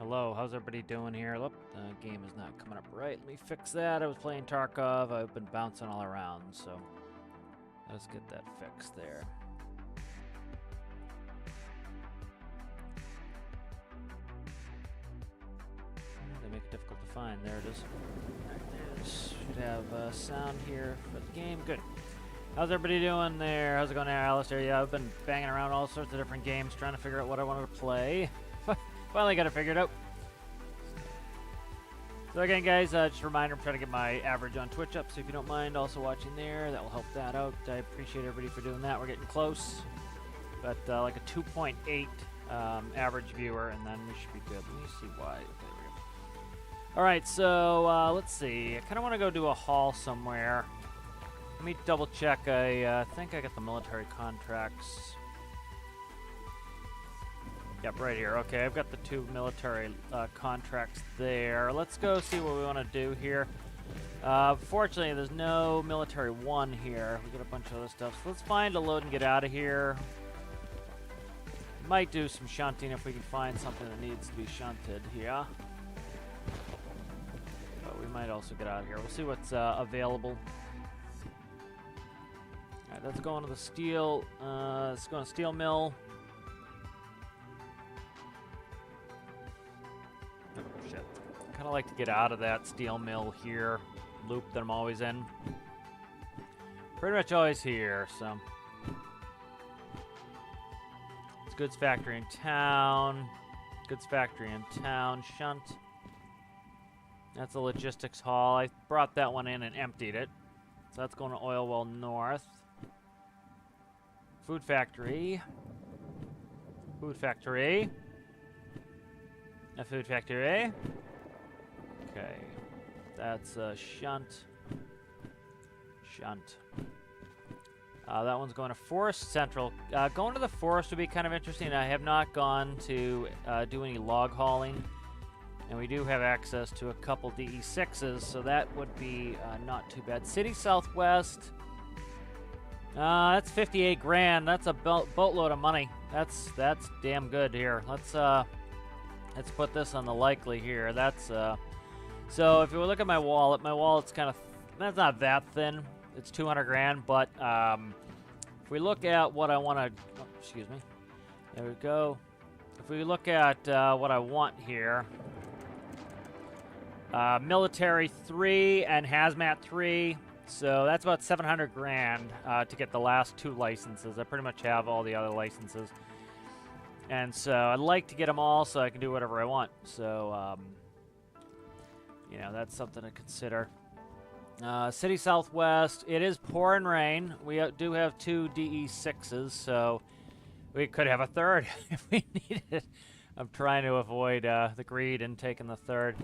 Hello, how's everybody doing here? Look, the game is not coming up right. Let me fix that. I was playing Tarkov. I've been bouncing all around, so let's get that fixed there. They make it difficult to find. There it is. There it is. Should have sound here for the game. Good. How's everybody doing there? How's it going there, Alistair? Yeah, I've been banging around all sorts of different games trying to figure out what I wanted to play. Finally got it figured out. So again, guys, just a reminder, I'm trying to get my average on Twitch up, so if you don't mind also watching there, that will help that out. I appreciate everybody for doing that. We're getting close, but like a 2.8 average viewer, and then we should be good. Let me see why. Okay, there we go. All right, so let's see. I kind of want to go do a haul somewhere. Let me double check. I think I got the military contracts. Yep, right here. Okay, I've got the two military contracts there. Let's go see what we want to do here. Fortunately, there's no military one here. We got a bunch of other stuff. So let's find a load and get out of here. Might do some shunting if we can find something that needs to be shunted here. But we might also get out of here. We'll see what's available. All right, let's go into the steel. Let's go to steel mill. Kind of like to get out of that steel mill here loop that I'm always in. Pretty much always here, so. It's goods factory in town. Goods factory in town. Shunt. That's a logistics haul. I brought that one in and emptied it. So that's going to Oil Well North. Food factory. Food factory. A food factory. Okay, that's shunt. Shunt. That one's going to Forest Central. Going to the forest would be kind of interesting. I have not gone to do any log hauling, and we do have access to a couple DE6s, so that would be not too bad. City Southwest. That's 58 grand. That's a boatload of money. That's damn good here. Let's put this on the likely here. That's so if you look at my wallet's kind of that's not that thin. It's 200 grand, but if we look at what I want to, oh, excuse me, there we go. If we look at what I want here, military 3 and hazmat 3, so that's about 700 grand to get the last 2 licenses. I pretty much have all the other licenses. And so I'd like to get them all so I can do whatever I want. So, you know, that's something to consider. City Southwest, it is pouring rain. We do have 2 DE6s, so we could have a third if we need it. I'm trying to avoid the greed and taking the third.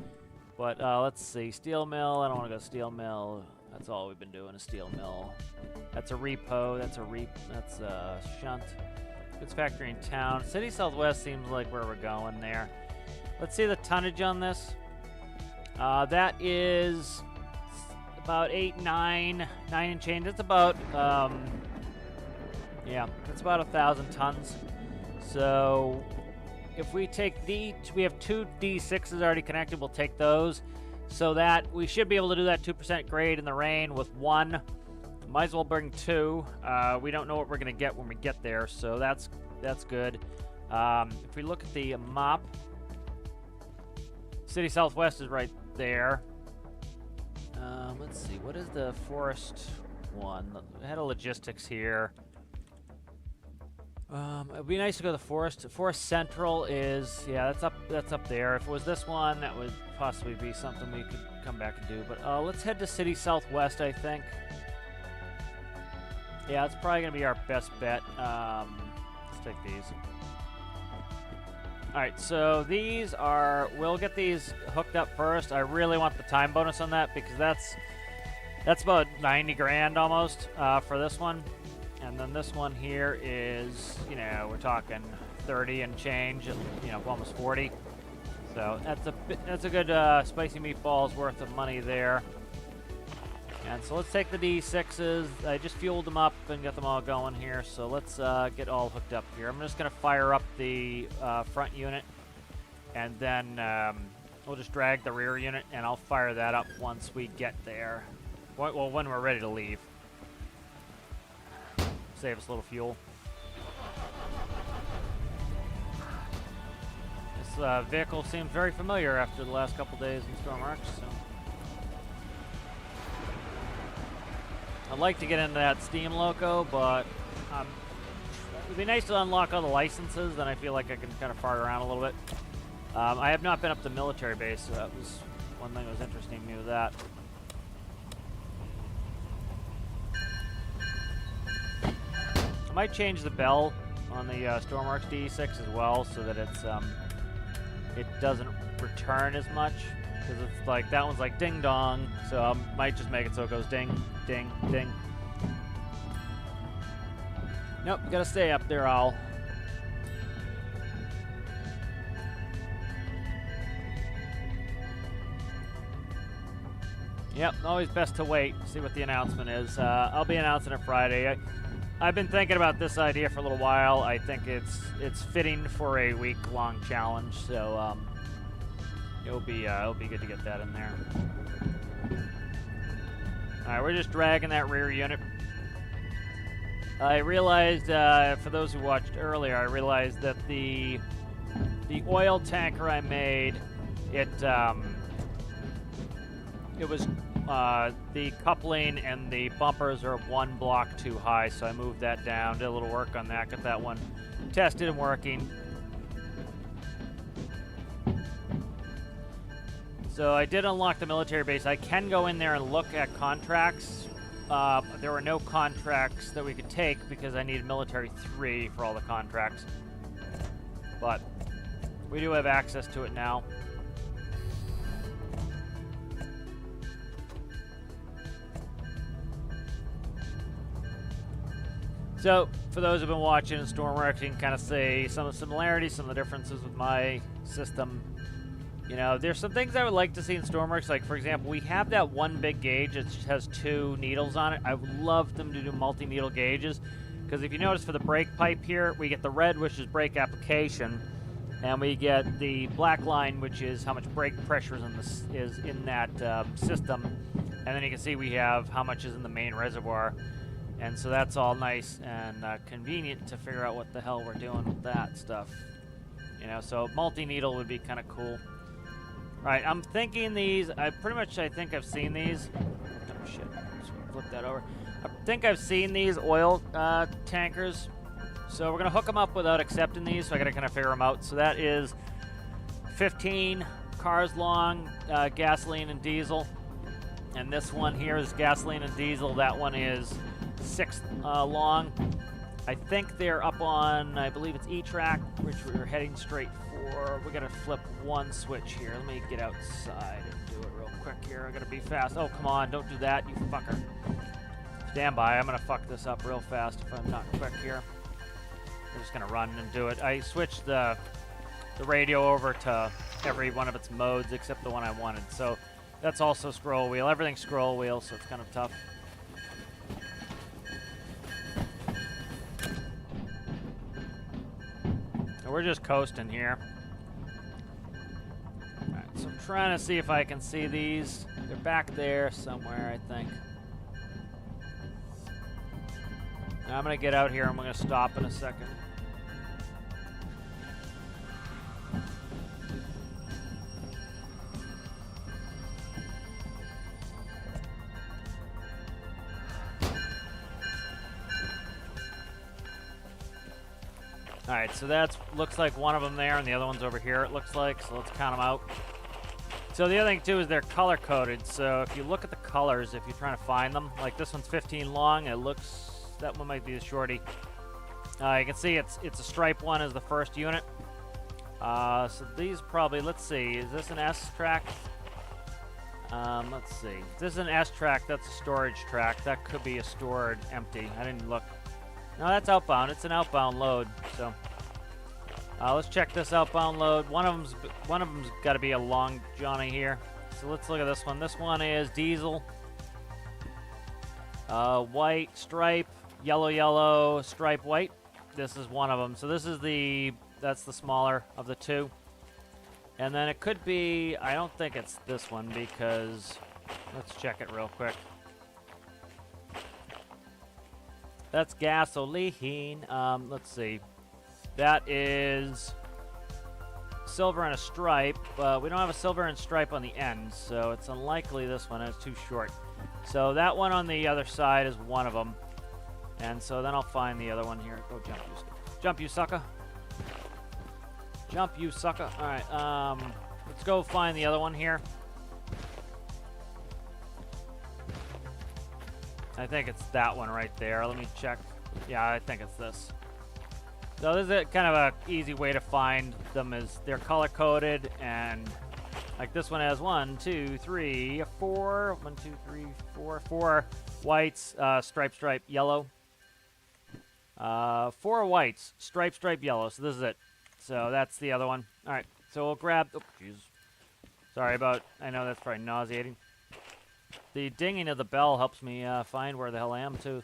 But let's see, steel mill, I don't want to go steel mill. That's all we've been doing, is steel mill. That's a repo, that's a shunt. Goods factory in town. City Southwest seems like where we're going there. Let's see the tonnage on this. That is about 9 and change. It's about, yeah, it's about 1,000 tons. So if we take we have 2 D6s already connected. We'll take those. So that we should be able to do that 2% grade in the rain with 1. Might as well bring 2. We don't know what we're going to get when we get there, so that's good. If we look at the map, City Southwest is right there. Let's see, what is the forest one? We had a logistics here. It'd be nice to go to the forest. Forest Central is, yeah, that's up there. If it was this one, that would possibly be something we could come back and do. But let's head to City Southwest, I think. Yeah, it's probably going to be our best bet. Let's take these. All right, so these are, we'll get these hooked up first. I really want the time bonus on that because that's about 90 grand almost for this one. And then this one here is, you know, we're talking 30 and change, you know, almost 40. So that's a good spicy meatballs worth of money there. And so let's take the D6s. I just fueled them up and got them all going here. So let's get all hooked up here. I'm just going to fire up the front unit. And then we'll just drag the rear unit, and I'll fire that up once we get there. Well, when we're ready to leave. Save us a little fuel. This vehicle seems very familiar after the last couple days in Storm Arch, so. I'd like to get into that Steam Loco, but it'd be nice to unlock all the licenses, then I feel like I can kind of fart around a little bit. I have not been up to military base, so that was one thing that was interesting to me with that. I might change the bell on the Stormworks D6 as well, so that it's it doesn't return as much, because it's like that one's like ding dong, so I might just make it so it goes ding, ding, ding. Nope, you gotta stay up there, Owl. Yep, always best to wait, see what the announcement is. I'll be announcing it Friday. I've been thinking about this idea for a little while. I think it's fitting for a week-long challenge, so it'll be good to get that in there. All right, we're just dragging that rear unit. I realized, for those who watched earlier, I realized that the oil tanker I made, it was the coupling and the bumpers are one block too high, so I moved that down, did a little work on that, got that one tested and working. So I did unlock the military base. I can go in there and look at contracts. There were no contracts that we could take because I needed military 3 for all the contracts. But we do have access to it now. So, for those who've been watching Stormworks, you can kind of see some of the similarities, some of the differences with my system. You know, there's some things I would like to see in Stormworks, like, for example, we have that one big gauge that has 2 needles on it. I would love them to do multi-needle gauges, because if you notice for the brake pipe here, we get the red, which is brake application, and we get the black line, which is how much brake pressure is in that system, and then you can see we have how much is in the main reservoir. And so that's all nice and convenient to figure out what the hell we're doing with that stuff. You know, so multi-needle would be kind of cool. All right, I'm thinking these, I think I've seen these. Oh, shit, just flip that over. I think I've seen these oil tankers. So we're going to hook them up without accepting these, so I got to kind of figure them out. So that is 15 cars long, gasoline and diesel. And this one here is gasoline and diesel. That one is 6 long. I think they're up on, I believe it's E-Track, which we're heading straight for. We gotta flip one switch here. Let me get outside and do it real quick here. I gotta be fast. Oh, come on, don't do that, you fucker. Stand by, I'm gonna fuck this up real fast if I'm not quick here. I'm just gonna run and do it. I switched the radio over to every one of its modes except the one I wanted. So that's also scroll wheel. Everything's scroll wheel, so it's kind of tough. We're just coasting here. Alright, so I'm trying to see if I can see these. They're back there somewhere, I think. Now I'm going to get out here and we're going to stop in a second. Alright, so that looks like one of them there, and the other one's over here, it looks like, so let's count them out. So the other thing, too, is they're color-coded, so if you look at the colors, if you're trying to find them, like this one's 15 long, it looks, that one might be the shorty. You can see it's a stripe one as the first unit. So these probably, let's see, is this an S track? Let's see. If this is an S track, that's a storage track. That could be a stored empty. I didn't look. No, that's outbound. It's an outbound load. So let's check this outbound load. One of them's got to be a long Johnny here. So let's look at this one. This one is diesel, white stripe, yellow, stripe white. This is one of them. So this is that's the smaller of the two. And then it could be, I don't think it's this one because, let's check it real quick. That's gasoline. Let's see. That is silver and a stripe. We don't have a silver and stripe on the end, so it's unlikely this one is too short. So that one on the other side is one of them. And so then I'll find the other one here. Go jump, you. Jump, you sucker. Jump, you sucker. All right, let's go find the other one here. I think it's that one right there. Let me check. Yeah, I think it's this. So this is a kind of a easy way to find them is they're color-coded, and like this one has 1, 2, 3, 4. 1, 2, 3, 4. 4 whites, stripe, stripe, yellow. 4 whites, stripe, stripe, yellow. So this is it. So that's the other one. All right, so we'll grab... Oh, jeez. Sorry about... I know that's probably nauseating. The dinging of the bell helps me find where the hell I am, too.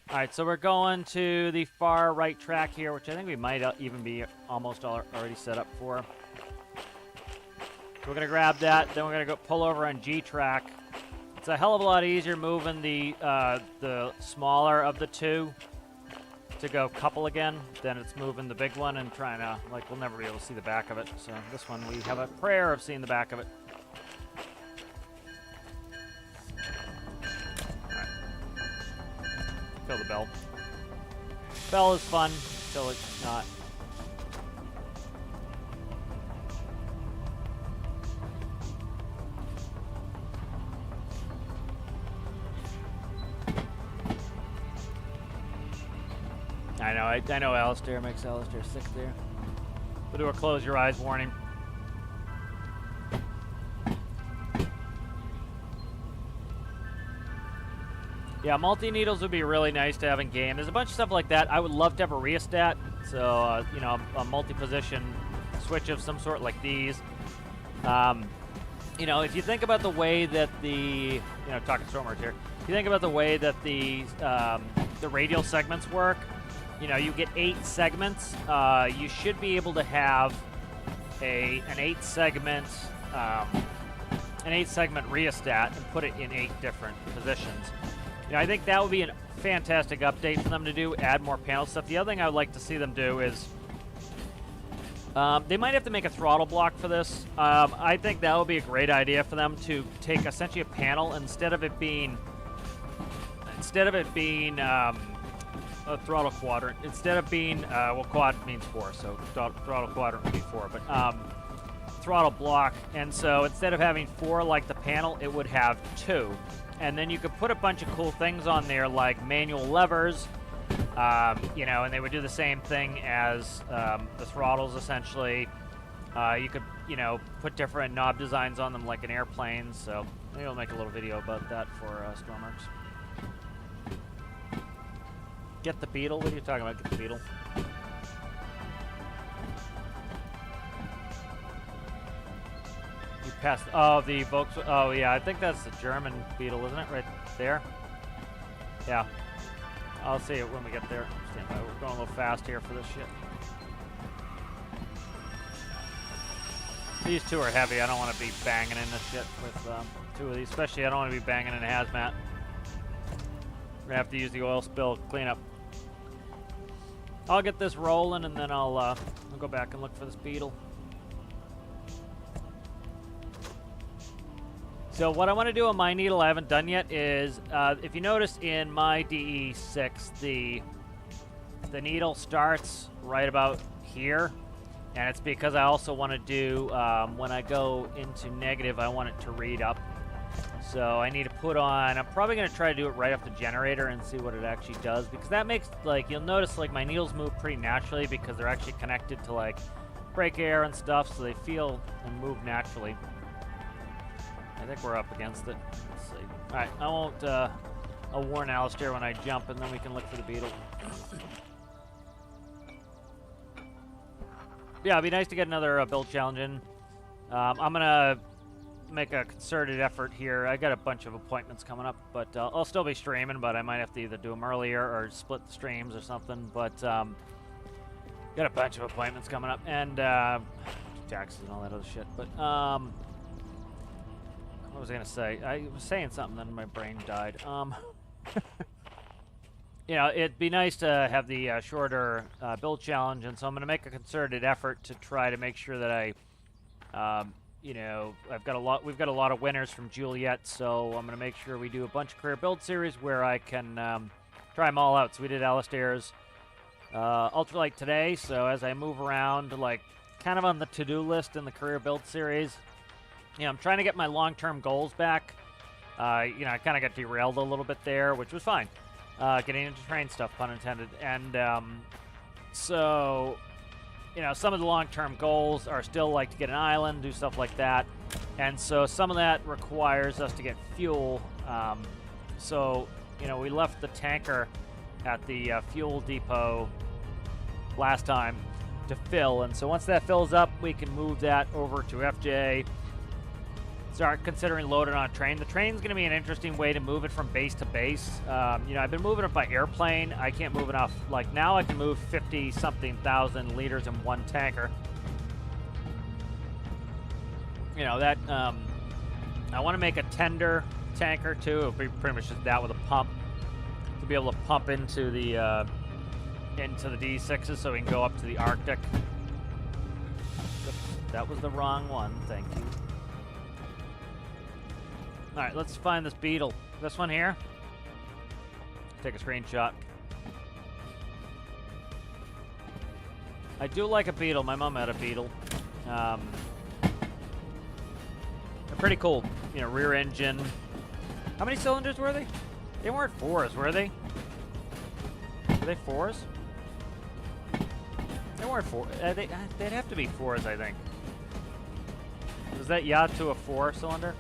All right, so we're going to the far right track here, which I think we might even be almost already set up for. So we're going to grab that. Then we're going to go pull over on G track. It's a hell of a lot easier moving the smaller of the two to go couple again than it's moving the big one and trying to, like, we'll never be able to see the back of it. So this one, we have a prayer of seeing the back of it. Kill the bell. Bell is fun until it's not. I know Alistair makes Alistair sick there. We'll do a close your eyes warning. Yeah, multi-needles would be really nice to have in game. There's a bunch of stuff like that. I would love to have a rheostat. So, you know, a multi-position switch of some sort like these. You know, if you think about the way that the, you know, talking Stormers here. If you think about the way that the radial segments work, you know, you get 8 segments. You should be able to have an 8-segment rheostat and put it in 8 different positions. You know, I think that would be a fantastic update for them to do, add more panel stuff. The other thing I would like to see them do is they might have to make a throttle block for this. I think that would be a great idea for them to take essentially a panel instead of it being a throttle quadrant. Instead of being, well, quad means 4, so throttle quadrant would be 4, but throttle block. And so instead of having 4 like the panel, it would have 2. And then you could put a bunch of cool things on there like manual levers, you know, and they would do the same thing as the throttles essentially. You could, you know, put different knob designs on them like an airplane. So maybe I'll make a little video about that for Stormworks. Get the Beetle? What are you talking about? Get the Beetle? You passed. Oh, the Volkswagen. Oh, yeah. I think that's the German Beetle, isn't it? Right there. Yeah. I'll see it when we get there. Stand by. We're going a little fast here for this shit. These two are heavy. I don't want to be banging in this shit with 2 of these. Especially, I don't want to be banging in a hazmat. We're gonna have to use the oil spill cleanup. I'll get this rolling, and then I'll go back and look for this Beetle. So what I want to do on my needle I haven't done yet is, if you notice in my DE6, the needle starts right about here, and it's because I also want to do, when I go into negative, I want it to read up. So I need to put on, I'm probably going to try to do it right off the generator and see what it actually does, because that makes, like, you'll notice, like, my needles move pretty naturally because they're actually connected to, like, brake air and stuff, so they feel and move naturally. I think we're up against it. Let's see. All right, I won't, I'll warn Alistair when I jump, and then we can look for the Beetle. Yeah, it'd be nice to get another build challenge in. I'm going to make a concerted effort here. I got a bunch of appointments coming up, but I'll still be streaming, but I might have to either do them earlier or split the streams or something. But got a bunch of appointments coming up, and taxes and all that other shit. But what was I gonna say? I was saying something, then my brain died. You know, it'd be nice to have the shorter build challenge, and so I'm gonna make a concerted effort to try to make sure that I, you know, we've got a lot of winners from Juliet, so I'm gonna make sure we do a bunch of career build series where I can try them all out. So we did Alistair's ultralight today, so as I move around, like, kind of on the to-do list in the career build series, you know, I'm trying to get my long-term goals back. You know, I kind of got derailed a little bit there, which was fine. Getting into train stuff, pun intended. And so, you know, some of the long-term goals are still like to get an island, do stuff like that. And so some of that requires us to get fuel. So, you know, we left the tanker at the fuel depot last time to fill. And so once that fills up, we can move that over to FJ. Start considering loading on a train. The train's going to be an interesting way to move it from base to base. You know, I've been moving it by airplane. I can't move it off. Like, now I can move 50-something thousand liters in one tanker. You know, that, I want to make a tender tanker, too. It'll be pretty much just that with a pump to be able to pump into the D6s so we can go up to the Arctic. Oops, that was the wrong one. Thank you. All right, let's find this beetle. This one here. Take a screenshot. I do like a beetle. My mom had a beetle. They're pretty cool. You know, rear engine. How many cylinders were they? They weren't 4s, were they? Were they 4s? They weren't 4. They'd have to be 4s, I think. Was that yacht to a 4-cylinder?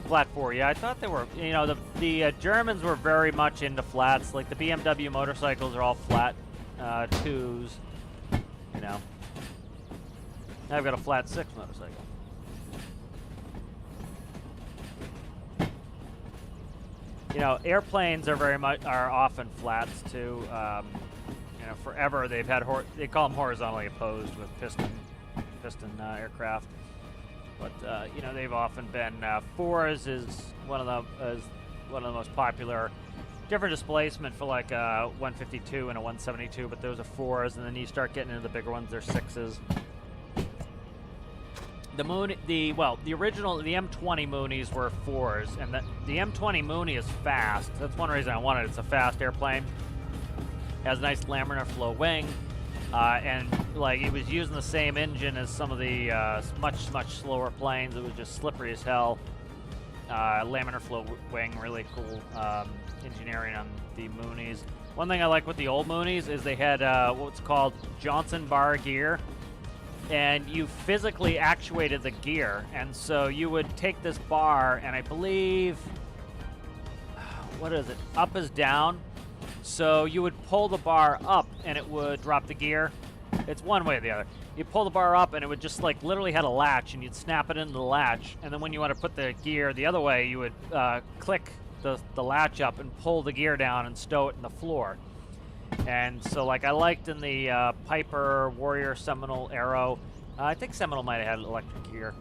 Flat 4, yeah, I thought they were. You know, the Germans were very much into flats. Like, the BMW motorcycles are all flat 2s. You know. Now I've got a flat 6 motorcycle. You know, airplanes are often flats too. You know, forever they've had they call them horizontally opposed with piston aircraft. But you know, they've often been 4s is one of the most popular. Different displacement for like a 152 and a 172, but those are 4s, and then you start getting into the bigger ones, they're 6s. The original M20 Moonies were 4s, and the M20 Moonie is fast. That's one reason I wanted it. It's a fast airplane. It has a nice laminar flow wing. And like, it was using the same engine as some of the much slower planes. It was just slippery as hell. Laminar flow wing, really cool engineering on the Moonies. One thing I like with the old Moonies is they had what's called Johnson bar gear, and you physically actuated the gear. And so you would take this bar, and I believe, what is it? Up is down. So you would pull the bar up and it would drop the gear. It's one way or the other. You pull the bar up and it would just like literally had a latch, and you'd snap it into the latch. And then when you want to put the gear the other way, you would click the latch up and pull the gear down and stow it in the floor. And so like, I liked in the Piper, Warrior, Seminole, Arrow. I think Seminole might have had electric gear.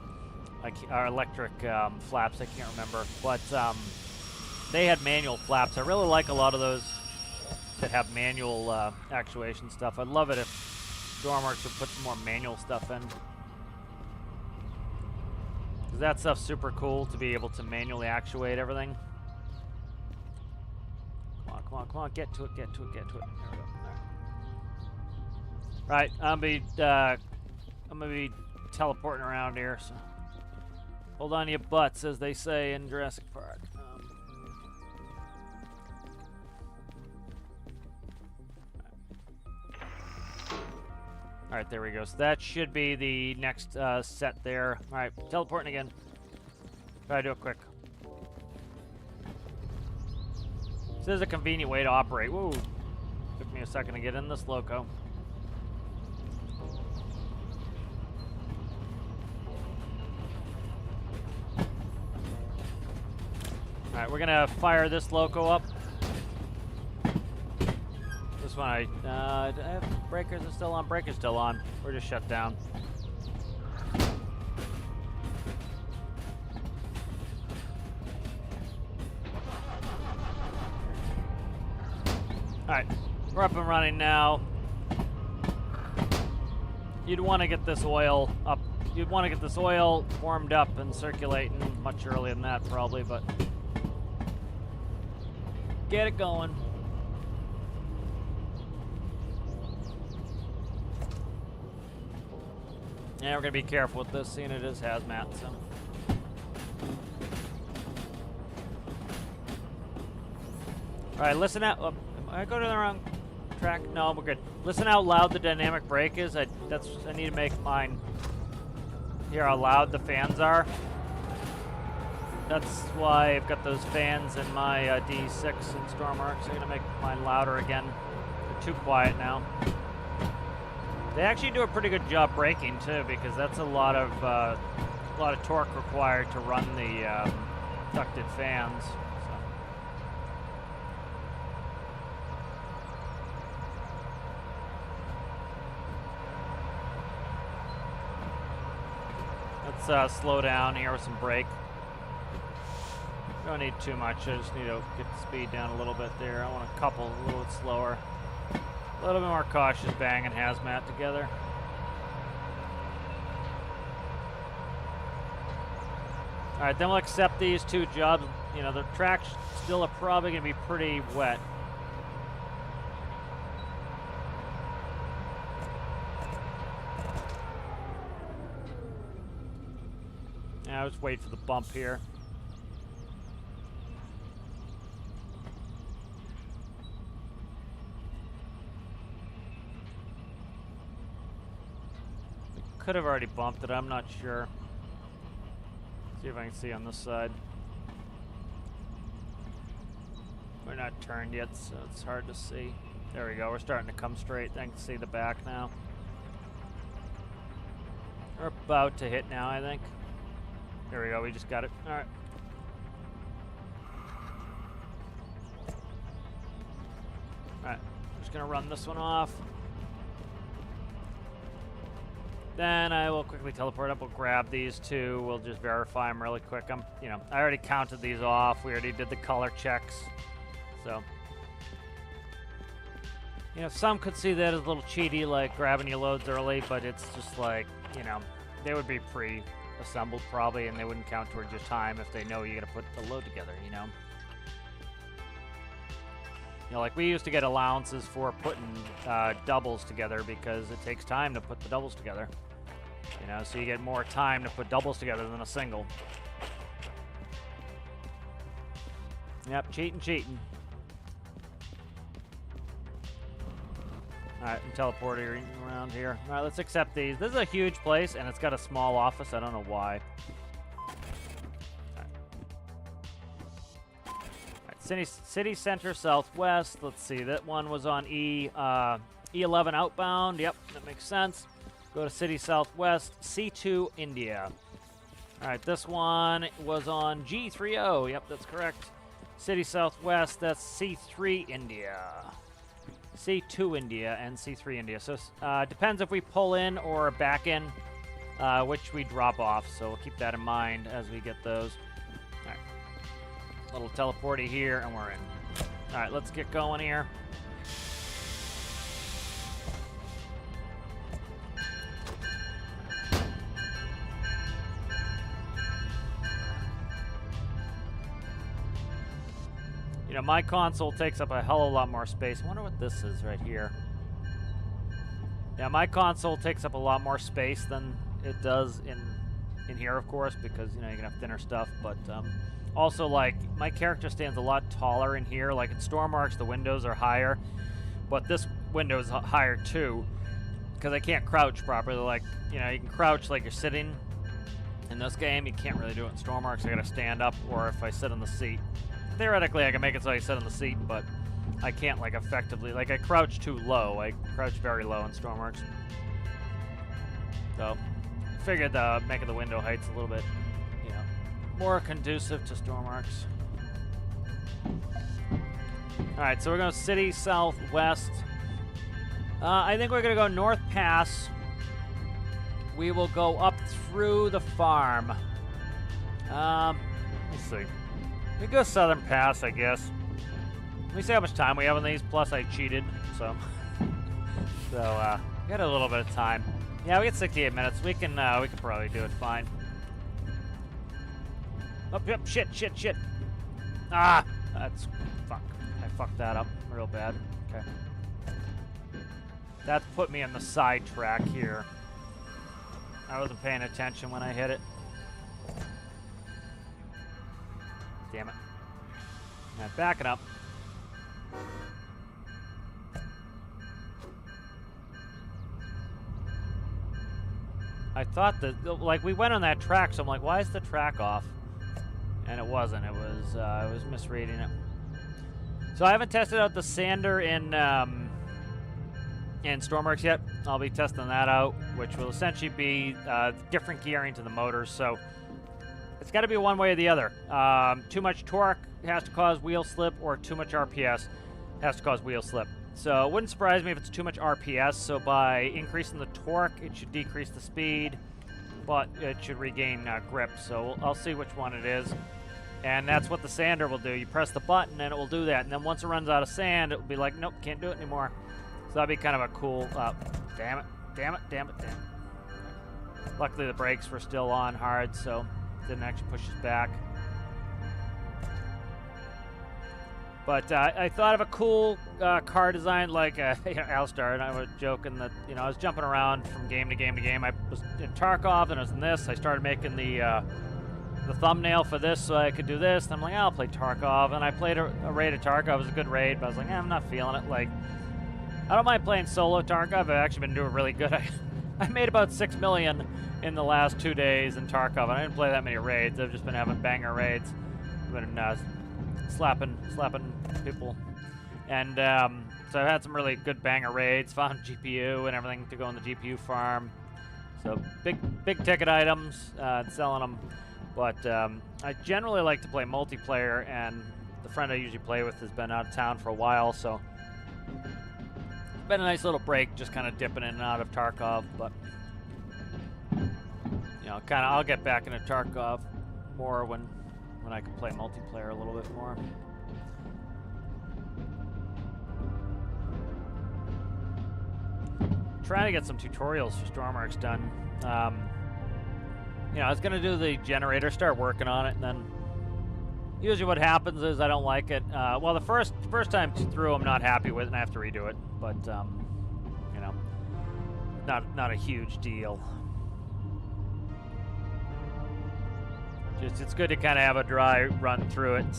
Or electric flaps, I can't remember. But they had manual flaps. I really like a lot of those that have manual actuation stuff. I'd love it if Dormworks would put some more manual stuff in. 'Cause that stuff's super cool to be able to manually actuate everything. Come on, get to it. There we go. Right, I'm gonna be teleporting around here, so hold on to your butts, as they say in Jurassic Park. All right, there we go. So that should be the next set there. All right, teleporting again. Try to do it quick. This is a convenient way to operate. Woo! Took me a second to get in this loco. All right, we're gonna fire this loco up. This one I breakers are still on. Breakers still on. We're just shut down. Alright, we're up and running now. You'd want to get this oil up. You'd want to get this oil warmed up and circulating much earlier than that, probably, but get it going. Yeah, we're gonna be careful with this, seeing it is hazmat, so. Alright, listen out. Oh, I go to the wrong track? No, we're good. Listen how loud the dynamic brake is. I need to make mine hear how loud the fans are. That's why I've got those fans in my D6 in Stormworks. I'm gonna make mine louder again. They're too quiet now. They actually do a pretty good job braking too, because that's a lot of torque required to run the ducted fans. So. Let's slow down here with some brake. Don't need too much. I just need to get the speed down a little bit there. I want to couple a little bit slower. A little bit more cautious banging hazmat together. Alright, then we'll accept these two jobs. You know, the tracks still are probably going to be pretty wet. Yeah, I'll just wait for the bump here. Could have already bumped it, I'm not sure. See if I can see on this side. We're not turned yet, so it's hard to see. There we go, we're starting to come straight. I can see the back now. We're about to hit now, I think. There we go, we just got it. Alright. Alright, I'm just gonna run this one off. Then I will quickly teleport up. We'll grab these two. We'll just verify them really quick. I already counted these off. We already did the color checks. So, some could see that as a little cheaty, like grabbing your loads early, but it's just like, they would be pre-assembled probably, and they wouldn't count towards your time if they know you're gonna put the load together, like we used to get allowances for putting doubles together because it takes time to put the doubles together. So you get more time to put doubles together than a single. Yep, cheating. Alright, I'm teleporting around here. Alright, let's accept these. This is a huge place, and it's got a small office. I don't know why. City Center Southwest. Let's see, that one was on E11 outbound. Yep, that makes sense. Go to City Southwest, C2 India. All right, this one was on G30. Yep, that's correct. City Southwest, that's C3 India. C2 India and C3 India. So depends if we pull in or back in, which we drop off. So we'll keep that in mind as we get those. All right. Little teleporty here, and we're in. All right, let's get going here. My console takes up a hell of a lot more space. I wonder what this is right here. Yeah, my console takes up a lot more space than it does in here, of course, because, you can have thinner stuff, but also, like, my character stands a lot taller in here. Like, in Stormworks, the windows are higher, but this window is higher, too, because I can't crouch properly. Like, you can crouch like you're sitting. In this game, you can't really do it in Stormworks. I gotta stand up, or if I sit on the seat. Theoretically, I can make it so I sit on the seat, but I can't, like, effectively. Like, I crouch too low. I crouch very low in Stormworks. So, figured making the window heights a little bit, more conducive to Stormworks. Alright, so we're going to City Southwest. I think we're going to go North Pass. We will go up through the farm. Let's see. We go Southern Pass, I guess. Let me see how much time we have on these. Plus, I cheated, so we got a little bit of time. Yeah, we get 68 minutes. We can probably do it fine. Oh, yep, shit. Ah, that's fuck. I fucked that up real bad. Okay. That's put me on the side track here. I wasn't paying attention when I hit it. Damn it. Now backing up. I thought that, like, we went on that track, so I'm like, why is the track off? And it wasn't. It was, I was misreading it. So I haven't tested out the sander in Stormworks yet. I'll be testing that out, which will essentially be different gearing to the motors. So it's got to be one way or the other. Too much torque has to cause wheel slip, or too much RPS has to cause wheel slip. So it wouldn't surprise me if it's too much RPS. So by increasing the torque, it should decrease the speed, but it should regain grip. So I'll see which one it is. And that's what the sander will do. You press the button and it will do that. And then once it runs out of sand, it will be like, nope, can't do it anymore. So that'd be kind of a cool, damn it. Luckily the brakes were still on hard, so it didn't actually push us back. But I thought of a cool car design, like Alistar, and I was joking that, I was jumping around from game to game to game. I was in Tarkov, and I was in this. I started making the thumbnail for this so I could do this. And I'm like, I'll play Tarkov. And I played a raid of Tarkov. It was a good raid, but I was like, I'm not feeling it. Like, I don't mind playing solo Tarkov. I've actually been doing really good. I made about 6 million in the last 2 days in Tarkov, and I didn't play that many raids. I've just been having banger raids. I've been slapping people. And so I've had some really good banger raids, found GPU and everything to go on the GPU farm. So big ticket items, selling them. But I generally like to play multiplayer, and the friend I usually play with has been out of town for a while, so it's been a nice little break, just kind of dipping in and out of Tarkov. But I'll get back into Tarkov more when I can play multiplayer a little bit more. Trying to get some tutorials for Stormworks done. I was gonna do the generator, start working on it, and then usually what happens is I don't like it. Well, the first time through, I'm not happy with it, and I have to redo it. But not a huge deal. It's good to kind of have a dry run through it and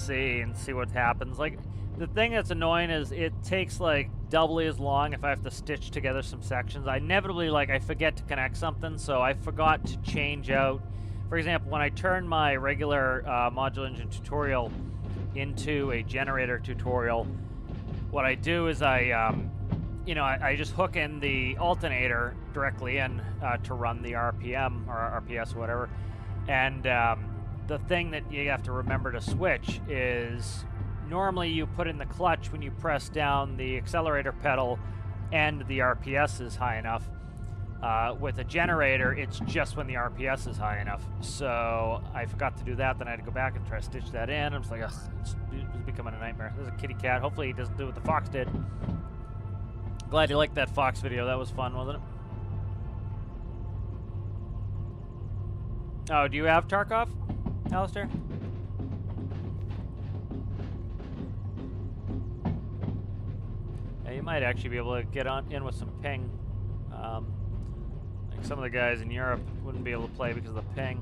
see what happens. Like, the thing that's annoying is it takes like doubly as long if I have to stitch together some sections. I inevitably, I forget to connect something, so I forgot to change out. For example, when I turn my regular module engine tutorial into a generator tutorial, what I do is I just hook in the alternator directly in to run the RPM or RPS or whatever. And the thing that you have to remember to switch is normally you put in the clutch when you press down the accelerator pedal and the RPS is high enough. With a generator, it's just when the RPS is high enough. So I forgot to do that. Then I had to go back and try to stitch that in. I'm just like, ugh, it's becoming a nightmare. There's a kitty cat. Hopefully he doesn't do what the fox did. Glad you liked that fox video. That was fun, wasn't it? Oh, do you have Tarkov, Alistair? Yeah, you might actually be able to get in with some ping. Like some of the guys in Europe wouldn't be able to play because of the ping.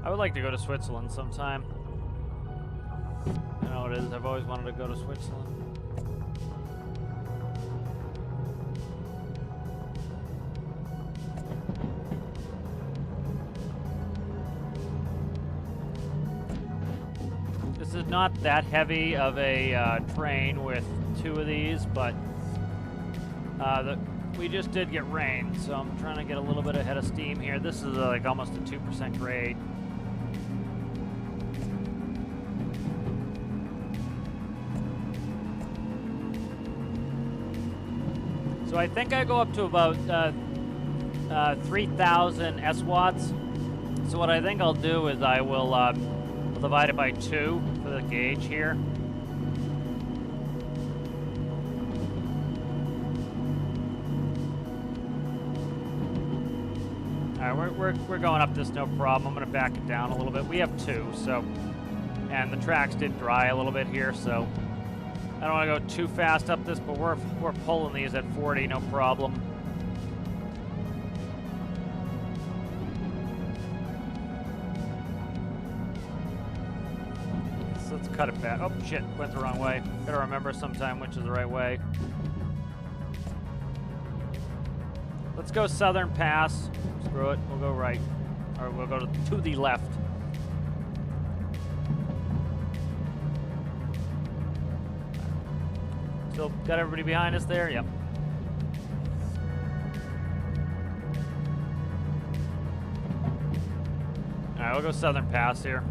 I would like to go to Switzerland sometime. I know it is. I've always wanted to go to Switzerland. This is not that heavy of a train with 2 of these, but we just did get rain, so I'm trying to get a little bit ahead of steam here. This is like almost a 2% grade. So I think I go up to about 3,000 S-watts. So what I think I'll do is I will divide it by 2 for the gauge here. All right, we're going up this no problem. I'm gonna back it down a little bit. We have 2, so, and the tracks did dry a little bit here, so I don't want to go too fast up this, but we're pulling these at 40, no problem. So let's cut it back. Oh shit, went the wrong way. Gotta remember sometime which is the right way. Let's go Southern Pass. Screw it, we'll go right. Or we'll go to the left. Still got everybody behind us there? Yep. All right, we'll go Southern Pass here.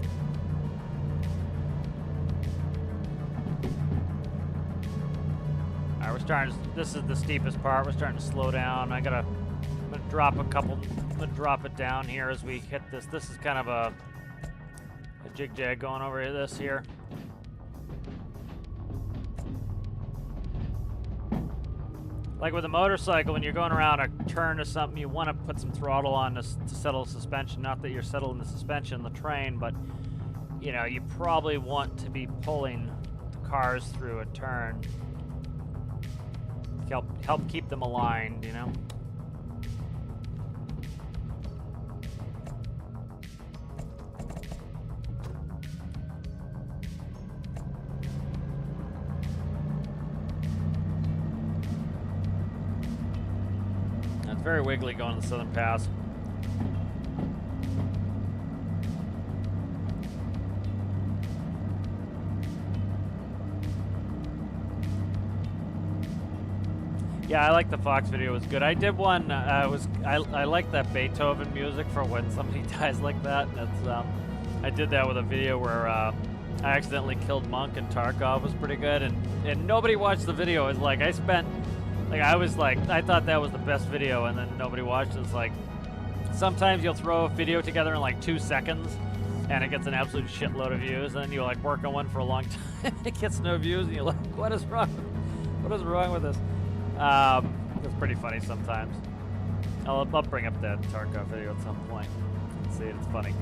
All right, we're starting, this is the steepest part. We're starting to slow down. I'm gonna drop a couple, I'm gonna drop it down here as we hit this. This is kind of a jig-jag going over this here. Like with a motorcycle, when you're going around a turn or something, you want to put some throttle on to settle the suspension. Not that you're settling the suspension in the train, but you know, you probably want to be pulling the cars through a turn. Help keep them aligned, you know? It's very wiggly going to the Southern Pass. Yeah, I like the Fox video. It was good. I did one. I like that Beethoven music for when somebody dies like that. That's I did that with a video where I accidentally killed Monk and Tarkov. Was pretty good, and nobody watched the video. It's like I spent, like I thought that was the best video, and then nobody watched it. It's like sometimes you'll throw a video together in like 2 seconds, and it gets an absolute shitload of views, and then you like work on one for a long time, it gets no views, and you're like, what is wrong? What is wrong with this? It's pretty funny sometimes. I'll bring up that Tarkov video at some point. See it, it's funny.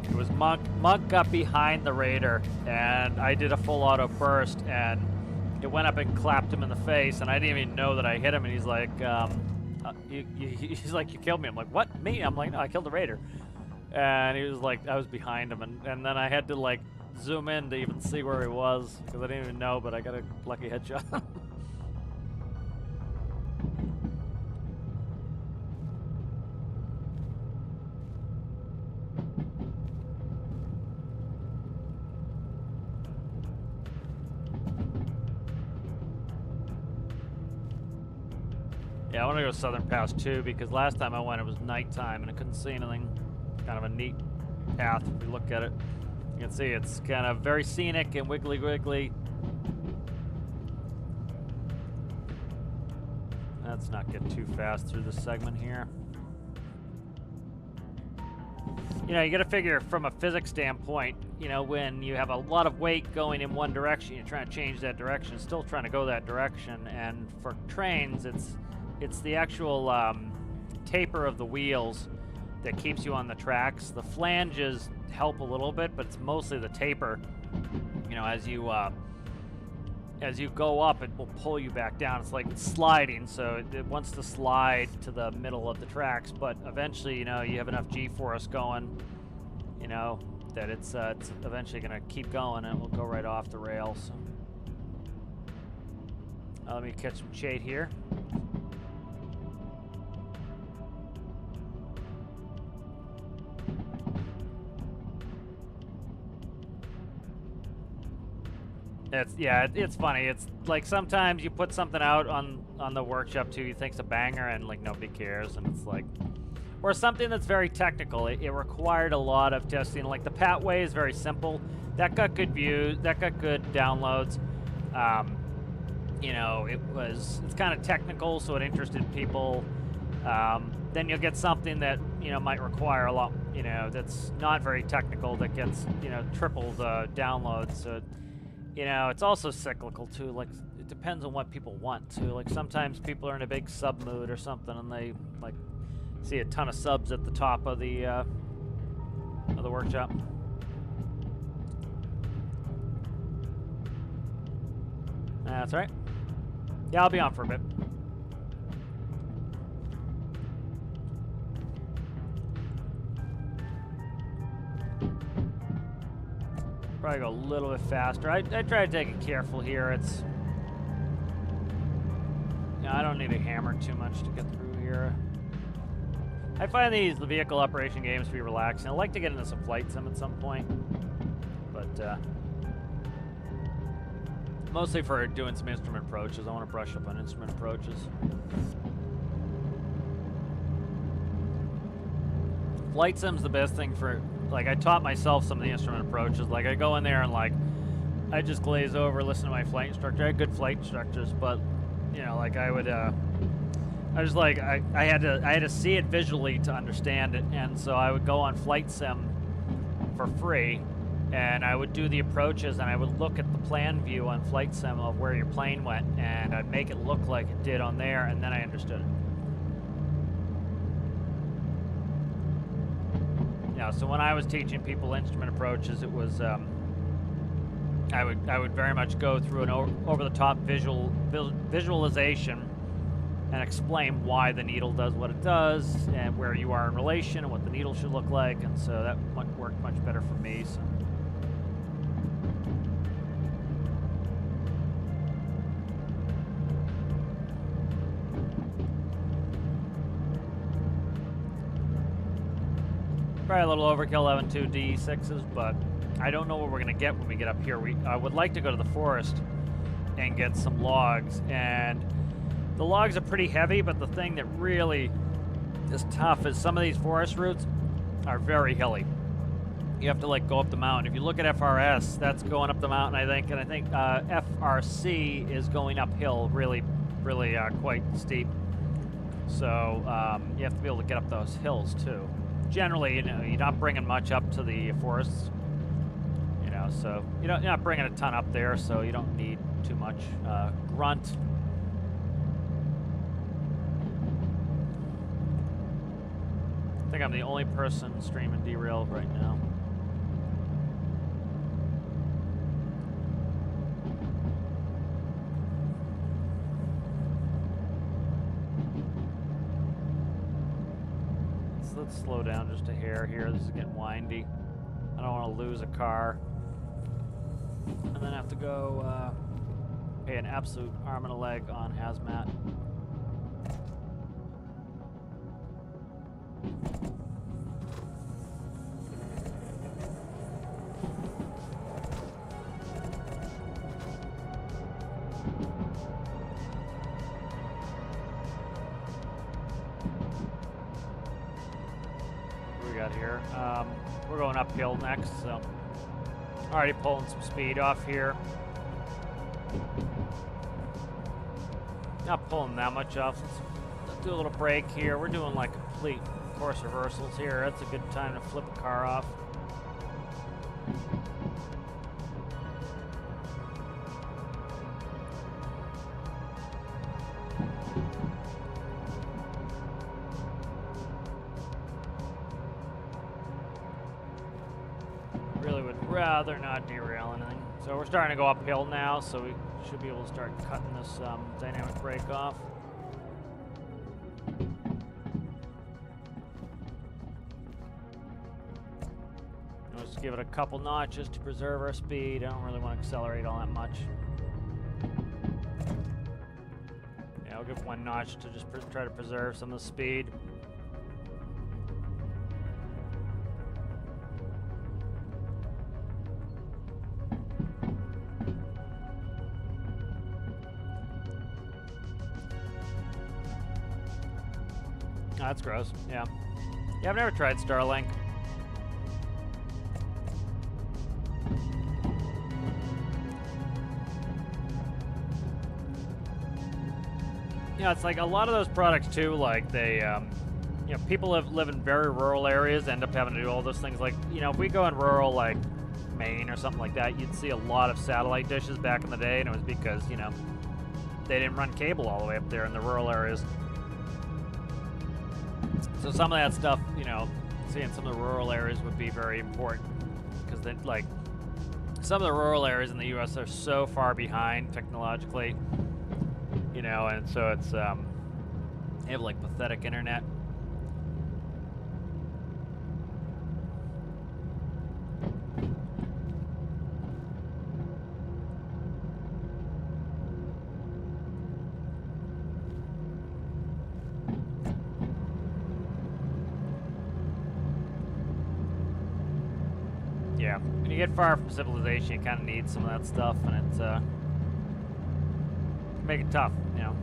It was Monk got behind the Raider, and I did a full auto burst, and it went up and clapped him in the face, and I didn't even know that I hit him, and he's like, he's like, you killed me. I'm like, what, me? I'm like, no, I killed the Raider. And he was like, I was behind him, and then I had to like zoom in to even see where he was, because I didn't even know, but I got a lucky headshot. Yeah, I want to go Southern Pass too, because last time I went it was nighttime and I couldn't see anything. Kind of a neat path if you look at it. You can see it's kind of very scenic and wiggly. Let's not get too fast through this segment here. You know, you got to figure from a physics standpoint, you know, when you have a lot of weight going in one direction, you're trying to change that direction, still trying to go that direction. And for trains, it's the actual taper of the wheels that keeps you on the tracks. The flanges help a little bit, but it's mostly the taper. You know, as you go up, it will pull you back down. It's like it's sliding, so it wants to slide to the middle of the tracks, but eventually, you know, you have enough G-force going, you know, that it's eventually going to keep going, and it will go right off the rails. Let me catch some shade here. it's funny. It's like sometimes you put something out on the workshop too, you think's a banger, and like nobody cares, and it's like, or something that's very technical. It required a lot of testing. Like the Patway is very simple. That got good views. That got good downloads. You know, it's kind of technical, so it interested people. Then you'll get something that, you know, might require a lot, you know, that's not very technical, that gets, you know, triple the downloads. So, you know, it's also cyclical too. Like, it depends on what people want too. Like, sometimes people are in a big sub mood or something, and they like see a ton of subs at the top of the workshop. That's right. Yeah, I'll be on for a bit. Probably go a little bit faster. I try to take it careful here. It's, you know, I don't need to hammer too much to get through here. I find these vehicle operation games to be relaxing. I'd like to get into some flight sim at some point, but mostly for doing some instrument approaches. I want to brush up on instrument approaches. Flight sim's the best thing for, like, I taught myself some of the instrument approaches. Like, I go in there and, like, I just glaze over, listen to my flight instructor. I had good flight instructors, but, you know, like, I was like, I had to see it visually to understand it, and so I would go on flight sim for free, and I would do the approaches, and I would look at the plan view on flight sim of where your plane went, and I'd make it look like it did on there, and then I understood it. Yeah, so when I was teaching people instrument approaches, it was I would very much go through an over-the-top visualization and explain why the needle does what it does, and where you are in relation, and what the needle should look like, and so that worked much better for me. So. Probably a little overkill having two D6s, but I don't know what we're gonna get when we get up here. I would like to go to the forest and get some logs, and the logs are pretty heavy, but the thing that really is tough is some of these forest routes are very hilly. You have to like go up the mountain. If you look at FRS, that's going up the mountain, I think, and I think FRC is going uphill really quite steep. So you have to be able to get up those hills too. Generally, you know, you're not bringing much up to the forests, you know, so you're not bringing a ton up there, so you don't need too much grunt. I think I'm the only person streaming Derail right now. Let's slow down just a hair here. This is getting windy. I don't want to lose a car. And then have to go pay an absolute arm and a leg on hazmat. Here. We're going uphill next, so already pulling some speed off here. Not pulling that much off. Let's do a little break here. We're doing like complete course reversals here. That's a good time to flip a car off. Rather not derail anything. So we're starting to go uphill now, so we should be able to start cutting this dynamic brake off. Let's give it a couple notches to preserve our speed. I don't really want to accelerate all that much. Yeah, I'll give one notch to just try to preserve some of the speed. that's gross. Yeah. Yeah, I've never tried Starlink. Yeah, it's like a lot of those products too, like they, you know, people live in very rural areas, end up having to do all those things. Like, you know, if we go in rural, like Maine or something like that, you'd see a lot of satellite dishes back in the day, and it was because, you know, they didn't run cable all the way up there in the rural areas. So some of that stuff, you know, seeing some of the rural areas would be very important, because then, like, some of the rural areas in the U.S. are so far behind technologically, you know, and so it's, they have, like, pathetic internet. Yeah, when you get far from civilization, you kind of need some of that stuff, and it's, make it tough, you know.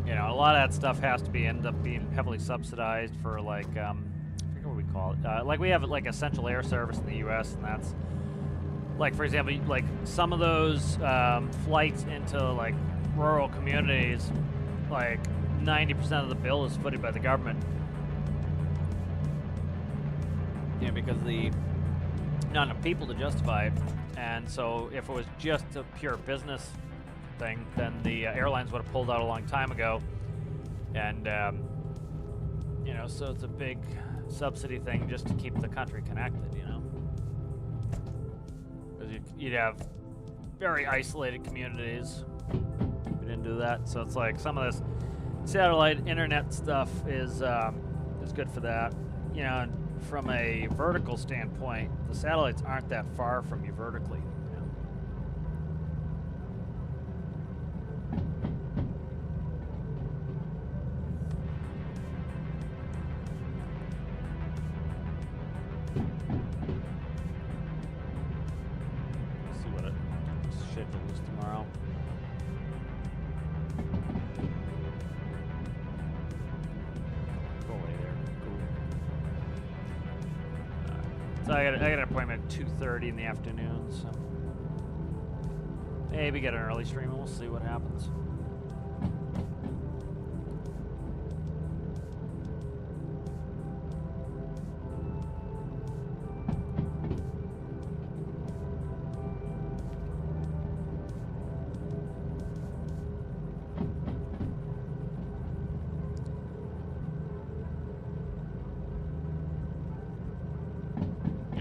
You know, a lot of that stuff has to end up being heavily subsidized for, like, I forget what we call it. Like, we have, like, essential air service in the U.S., and that's, like, for example, like, some of those flights into, like, rural communities, like, 90% of the bill is footed by the government. You know, because not enough people to justify it. And so if it was just a pure business thing, then the airlines would have pulled out a long time ago. And, you know, so it's a big subsidy thing just to keep the country connected, you know. Because you'd have very isolated communities if you didn't do that. So it's like some of this satellite internet stuff is good for that. You know, and from a vertical standpoint, the satellites aren't that far from you vertically. You know? Let's see what it schedules tomorrow. Go away there. Cool. So I got an appointment at 2:30 in the afternoon, so maybe get an early stream and we'll see what happens.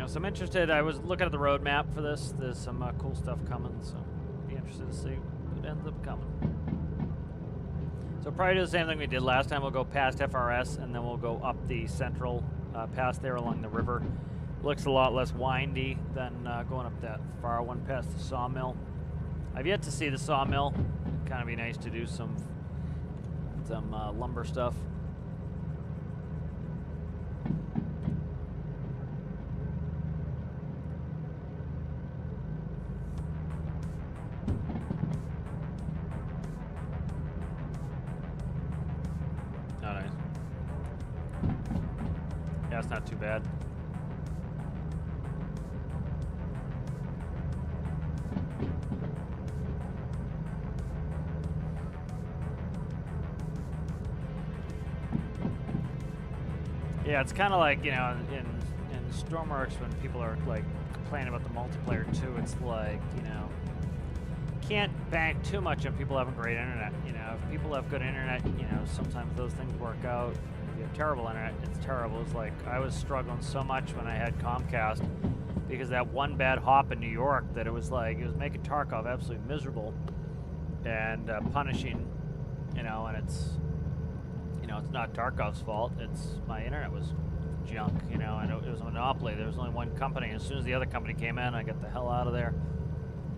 So I'm interested. I was looking at the roadmap for this. There's some cool stuff coming, so be interested to see what ends up coming. So probably do the same thing we did last time. We'll go past FRS, and then we'll go up the central pass there along the river. Looks a lot less windy than going up that far one past the sawmill. I've yet to see the sawmill. It'd kind of be nice to do some lumber stuff. That's not too bad. Yeah, it's kind of like, you know, in Stormworks when people are like complaining about the multiplayer too. It's like, you know, can't bank too much on people having great internet. You know, if people have good internet, you know, sometimes those things work out. If you have terrible internet, it's terrible. It's like I was struggling so much when I had Comcast because that one bad hop in New York that it was like, it was making Tarkov absolutely miserable and punishing, you know, and it's, you know, it's not Tarkov's fault. It's my internet was junk, you know, and it was a monopoly. There was only one company. As soon as the other company came in, I got the hell out of there.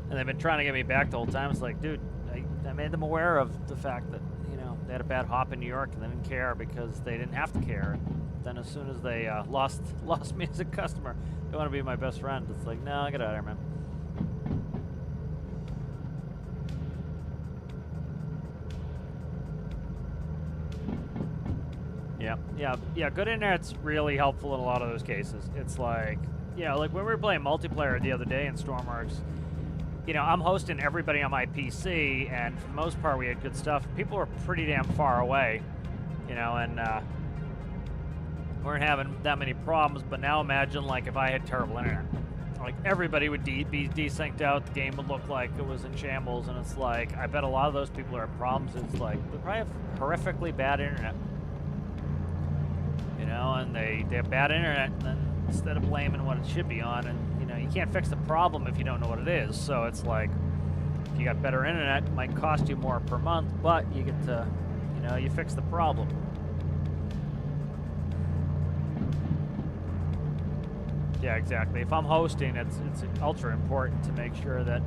And they've been trying to get me back the whole time. It's like, dude, I made them aware of the fact that, you know, they had a bad hop in New York and they didn't care because they didn't have to care. Then as soon as they lost me as a customer, they want to be my best friend. It's like, no, get out of here, man. Yeah. Good internet's really helpful in a lot of those cases. It's like, like when we were playing multiplayer the other day in Stormworks, I'm hosting everybody on my PC, and for the most part, we had good stuff. People were pretty damn far away, and weren't having that many problems. But now imagine, like, if I had terrible internet. Like, everybody would be desynced out, the game would look like it was in shambles, and it's like, I bet a lot of those people who have problems, it's like, they probably have horrifically bad internet. And they have bad internet, and then instead of blaming what it should be on, and, you can't fix the problem if you don't know what it is, so it's like, if you got better internet, it might cost you more per month, but you get to, you fix the problem. Yeah, exactly. If I'm hosting, it's ultra important to make sure that,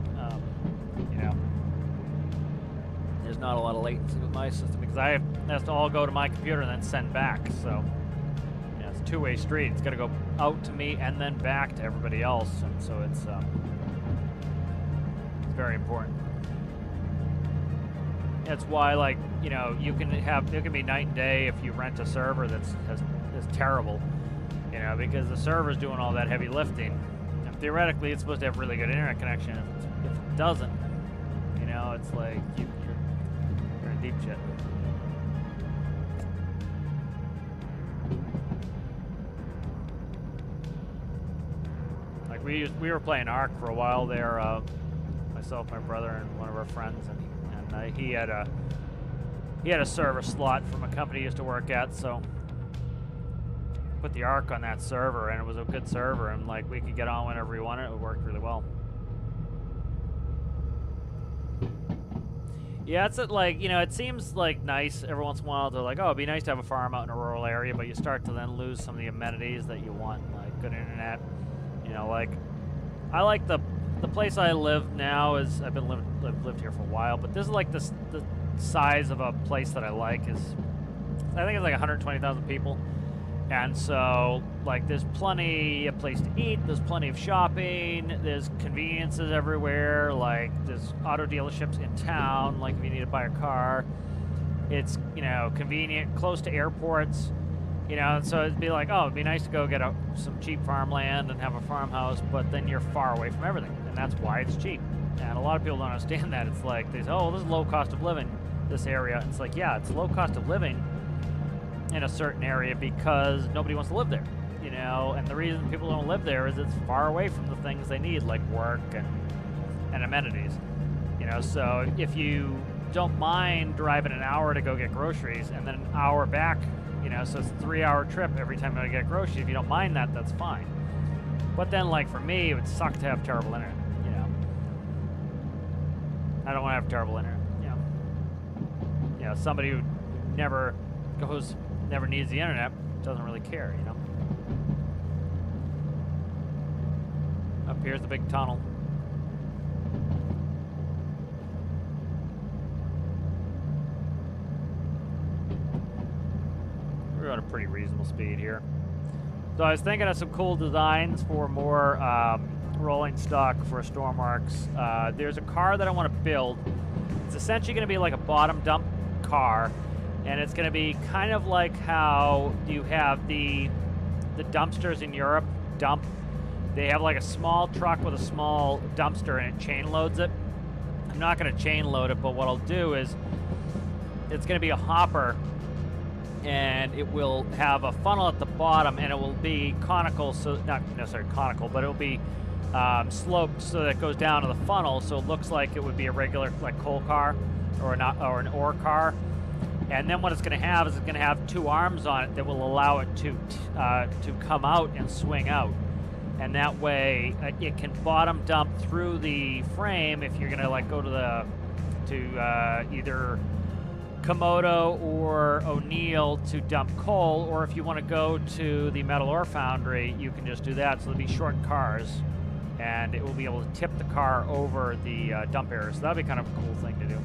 there's not a lot of latency with my system, because it has to all go to my computer and then send back, so it's a two-way street. It's got to go out to me and then back to everybody else, and so it's very important. That's why, like, it can be night and day if you rent a server that's terrible, because the server's doing all that heavy lifting. And theoretically, it's supposed to have really good internet connection. If it doesn't, it's like you're in deep shit. Like we were playing Ark for a while there. Myself, my brother, and one of our friends, and he had a server slot from a company he used to work at, so put the Ark on that server, and it was a good server, and like we could get on whenever we wanted. It worked really well. Yeah, it's like, it seems like nice every once in a while to, like, oh, it'd be nice to have a farm out in a rural area, but you start to then lose some of the amenities that you want, like good internet. Like, I like the place I live now is, I've lived here for a while, but this is like the size of a place that I like is, I think it's like 120,000 people. And so, like, there's plenty of place to eat, there's plenty of shopping, there's conveniences everywhere, like, there's auto dealerships in town, like, if you need to buy a car. It's, convenient, close to airports, and so it'd be like, oh, it'd be nice to go get some cheap farmland and have a farmhouse, but then you're far away from everything, and that's why it's cheap. And a lot of people don't understand that. It's like, they say, oh, this is low cost of living, this area. And it's like, yeah, it's low cost of living in a certain area because nobody wants to live there, and the reason people don't live there is it's far away from the things they need, like work and amenities, so if you don't mind driving an hour to go get groceries and then an hour back, so it's a 3-hour trip every time I get groceries, if you don't mind that, that's fine. But then, like, for me, it would suck to have terrible internet, I don't want to have terrible internet, somebody who never needs the internet doesn't really care, Up here's the big tunnel. We're at a pretty reasonable speed here. So I was thinking of some cool designs for more rolling stock for Stormworks. There's a car that I want to build. It's essentially going to be like a bottom dump car, and it's going to be kind of like how you have the dumpsters in Europe dump. They have like a small truck with a small dumpster, and it chain loads it. I'm not going to chain load it, but what I'll do is it's going to be a hopper, and it will have a funnel at the bottom, and it will be conical, so not necessarily conical, but it will be sloped so that it goes down to the funnel, so it looks like it would be a regular, like, coal car or an ore car. And then what it's going to have is it's going to have two arms on it that will allow it to come out and swing out. And that way it can bottom dump through the frame if you're going to, like, go to either Komodo or O'Neill to dump coal, or if you want to go to the metal ore foundry, you can just do that. So there'll be short cars, and it will be able to tip the car over the dump area. So that'd be kind of a cool thing to do.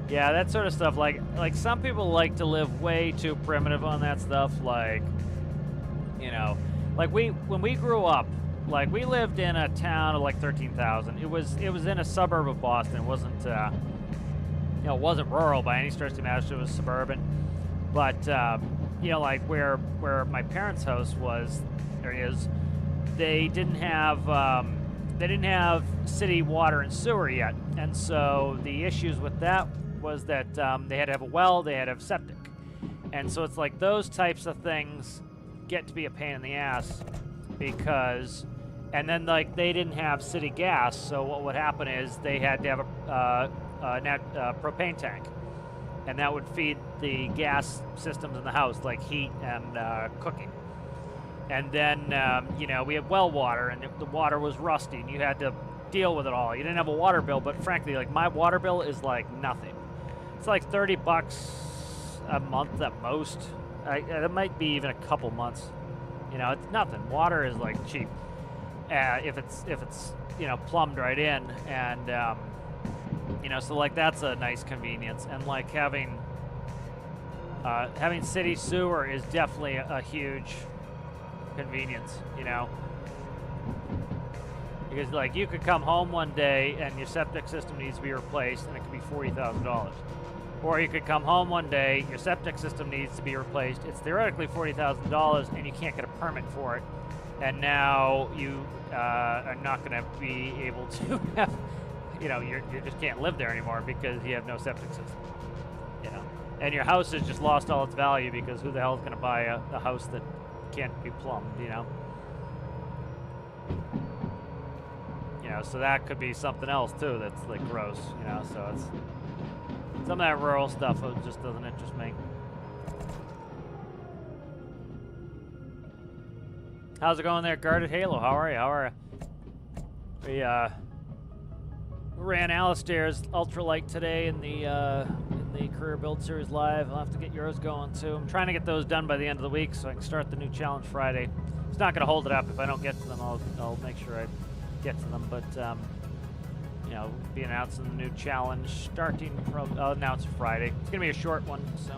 Yeah, that sort of stuff. Like some people like to live way too primitive on that stuff. Like, like when we grew up, like we lived in a town of like 13,000. It was in a suburb of Boston. It wasn't you know, it wasn't rural by any stretch of the imagination. It was suburban, but you know, like where my parents' house was or is, they didn't have city water and sewer yet, and so the issues with that was that they had to have a well, they had to have septic, and so it's like those types of things get to be a pain in the ass because, and then like they didn't have city gas, so what would happen is they had to have a propane tank, and that would feed the gas systems in the house, like heat and cooking. And then, you know, we had well water, and the water was rusty, and you had to deal with it all. You didn't have a water bill, but frankly, like my water bill is like nothing. It's like $30 a month at most. It might be even a couple months. You know, it's nothing. Water is like cheap if it's you know, plumbed right in, and you know, so like that's a nice convenience. And like having city sewer is definitely a huge convenience, you know, because like you could come home one day and your septic system needs to be replaced, and it could be $40,000. Or you could come home one day, your septic system needs to be replaced, it's theoretically $40,000, and you can't get a permit for it, and now you are not going to be able to have, you know, you just can't live there anymore because you have no septic system, you know, and your house has just lost all its value because who the hell is going to buy a house that can't be plumbed, you know? You know, so that could be something else too that's like gross, you know, so it's some of that rural stuff just doesn't interest me. How's it going there, Guarded Halo? How are you? We ran Alistair's ultralight today in the Career Build Series Live. I'll have to get yours going too. I'm trying to get those done by the end of the week so I can start the new challenge Friday. It's not going to hold it up. If I don't get to them, I'll make sure I get to them. But you know, we'll be announcing the new challenge starting from. I'll announce Friday. It's going to be a short one, so.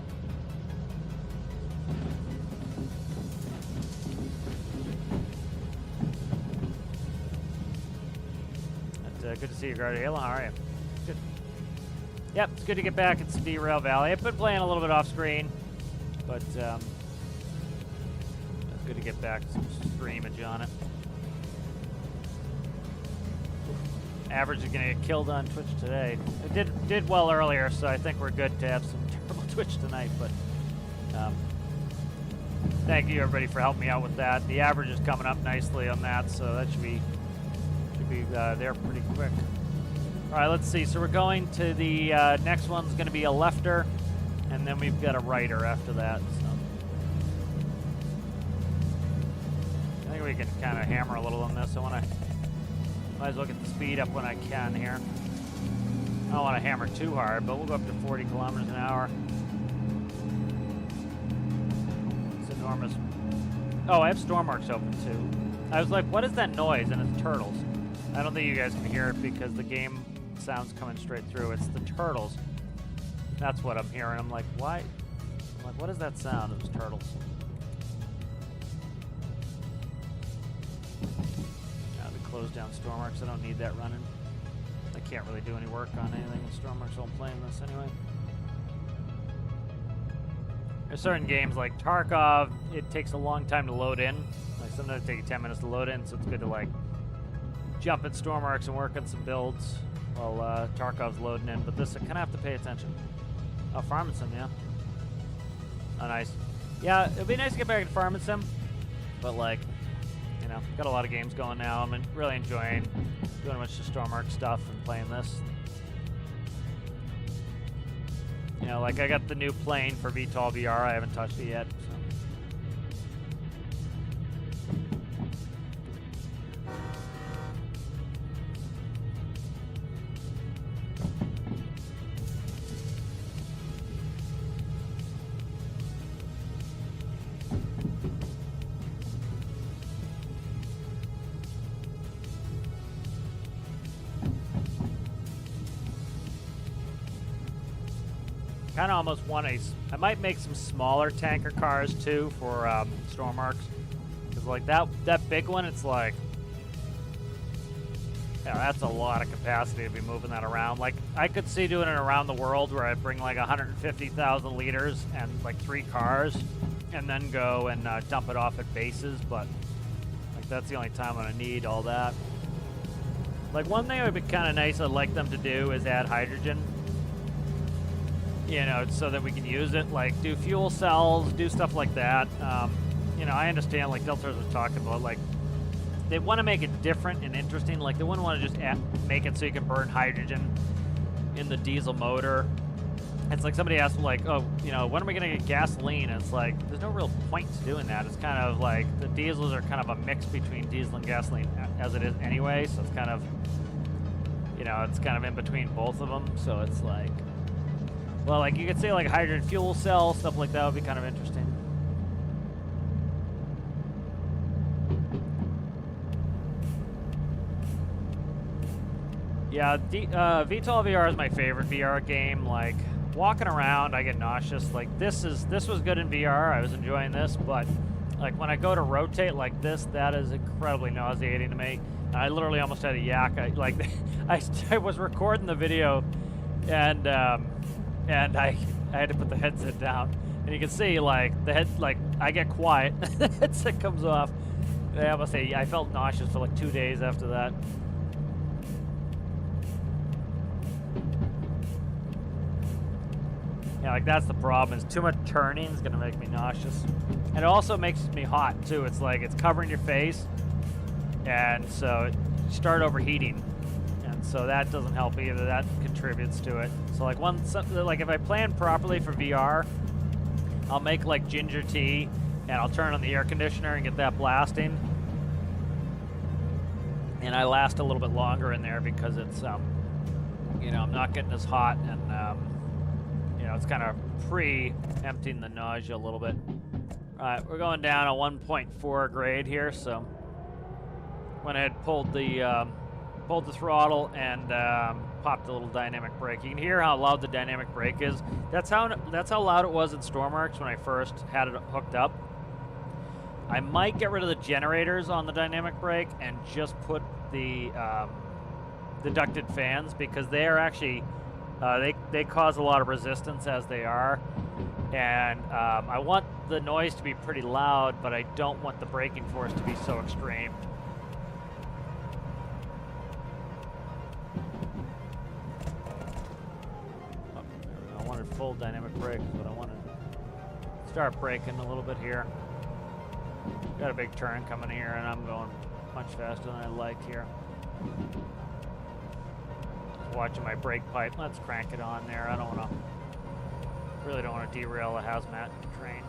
But, good to see you, Guardian Halo. How are you? Good. Yep, it's good to get back into Derail Valley. I've been playing a little bit off screen, but it's good to get back to some streamage on it. Average is going to get killed on Twitch today. It did well earlier, so I think we're good to have some terrible Twitch tonight. But thank you everybody for helping me out with that. The average is coming up nicely on that, so that should be there pretty quick. All right, let's see. So we're going to the next one's going to be a lefter, and then we've got a righter after that. So I think we can kind of hammer a little on this. Might as well get the speed up when I can here. I don't want to hammer too hard, but we'll go up to 40 kilometers an hour. It's enormous. Oh, I have Stormworks open too. I was like, what is that noise? And it's turtles. I don't think you guys can hear it because the game sound's coming straight through. It's the turtles. That's what I'm hearing. I'm like, why? I'm like, what is that sound? It was turtles. Close down Stormworks. I don't need that running. I can't really do any work on anything with Stormworks while I'm playing this anyway. There's certain games like Tarkov, it takes a long time to load in. Like sometimes it takes 10 minutes to load in, so it's good to like jump in Stormworks and work on some builds while Tarkov's loading in. But this, I kind of have to pay attention. Oh, Farming Sim, yeah. Oh, nice. Yeah, it'd be nice to get back to Farming Sim, but like, you know, got a lot of games going now. I'm really enjoying doing a bunch of Stormworks stuff and playing this. You know, like I got the new plane for VTOL VR. I haven't touched it yet. So. Kind of almost want I might make some smaller tanker cars too for Stormworks, because like that big one, it's like Yeah, that's a lot of capacity to be moving that around. Like, I could see doing it around the world where I bring like 150,000 liters and like 3 cars, and then go and dump it off at bases, but like that's the only time I'm gonna need all that. Like, one thing that would be kind of nice I'd like them to do is add hydrogen. You know, so that we can use it, like do fuel cells, do stuff like that. You know, I understand like Deltas was talking about, like, they want to make it different and interesting. Like, they wouldn't want to just make it so you can burn hydrogen in the diesel motor. It's like somebody asked, like, oh, you know, when are we going to get gasoline? And it's like, there's no real point to doing that. It's kind of like the diesels are kind of a mix between diesel and gasoline as it is anyway. So it's kind of, you know, it's kind of in between both of them. So it's like, well, like you could say like hydrogen fuel cell, stuff like that would be kind of interesting. Yeah, VTOL VR is my favorite VR game. Like, walking around, I get nauseous. Like, this was good in VR. I was enjoying this, but like when I go to rotate like this, that is incredibly nauseating to me. I literally almost had a yak. I was recording the video, and I had to put the headset down, and you can see like the head, like I get quiet, the headset comes off. I must say I felt nauseous for like 2 days after that. Yeah, like that's the problem, is too much turning is gonna make me nauseous. And it also makes me hot too. It's like it's covering your face, and so you start overheating. And so that doesn't help either. That contributes to it. So like like if I plan properly for VR, I'll make like ginger tea and I'll turn on the air conditioner and get that blasting. And I last a little bit longer in there because it's you know, I'm not getting as hot, and you know, it's kind of pre-emptying the nausea a little bit. All right, we're going down a 1.4 grade here, so went ahead, pulled the throttle and popped the little dynamic brake. You can hear how loud the dynamic brake is. That's how loud it was in Stormworks when I first had it hooked up. I might get rid of the generators on the dynamic brake and just put the ducted fans, because they are actually they cause a lot of resistance as they are, and I want the noise to be pretty loud, but I don't want the braking force to be so extreme. I wanted full dynamic brakes, but I wanted to start braking a little bit here. Got a big turn coming here, and I'm going much faster than I like here. Watching my brake pipe. Let's crank it on there. I don't want to, really don't want to derail a hazmat train.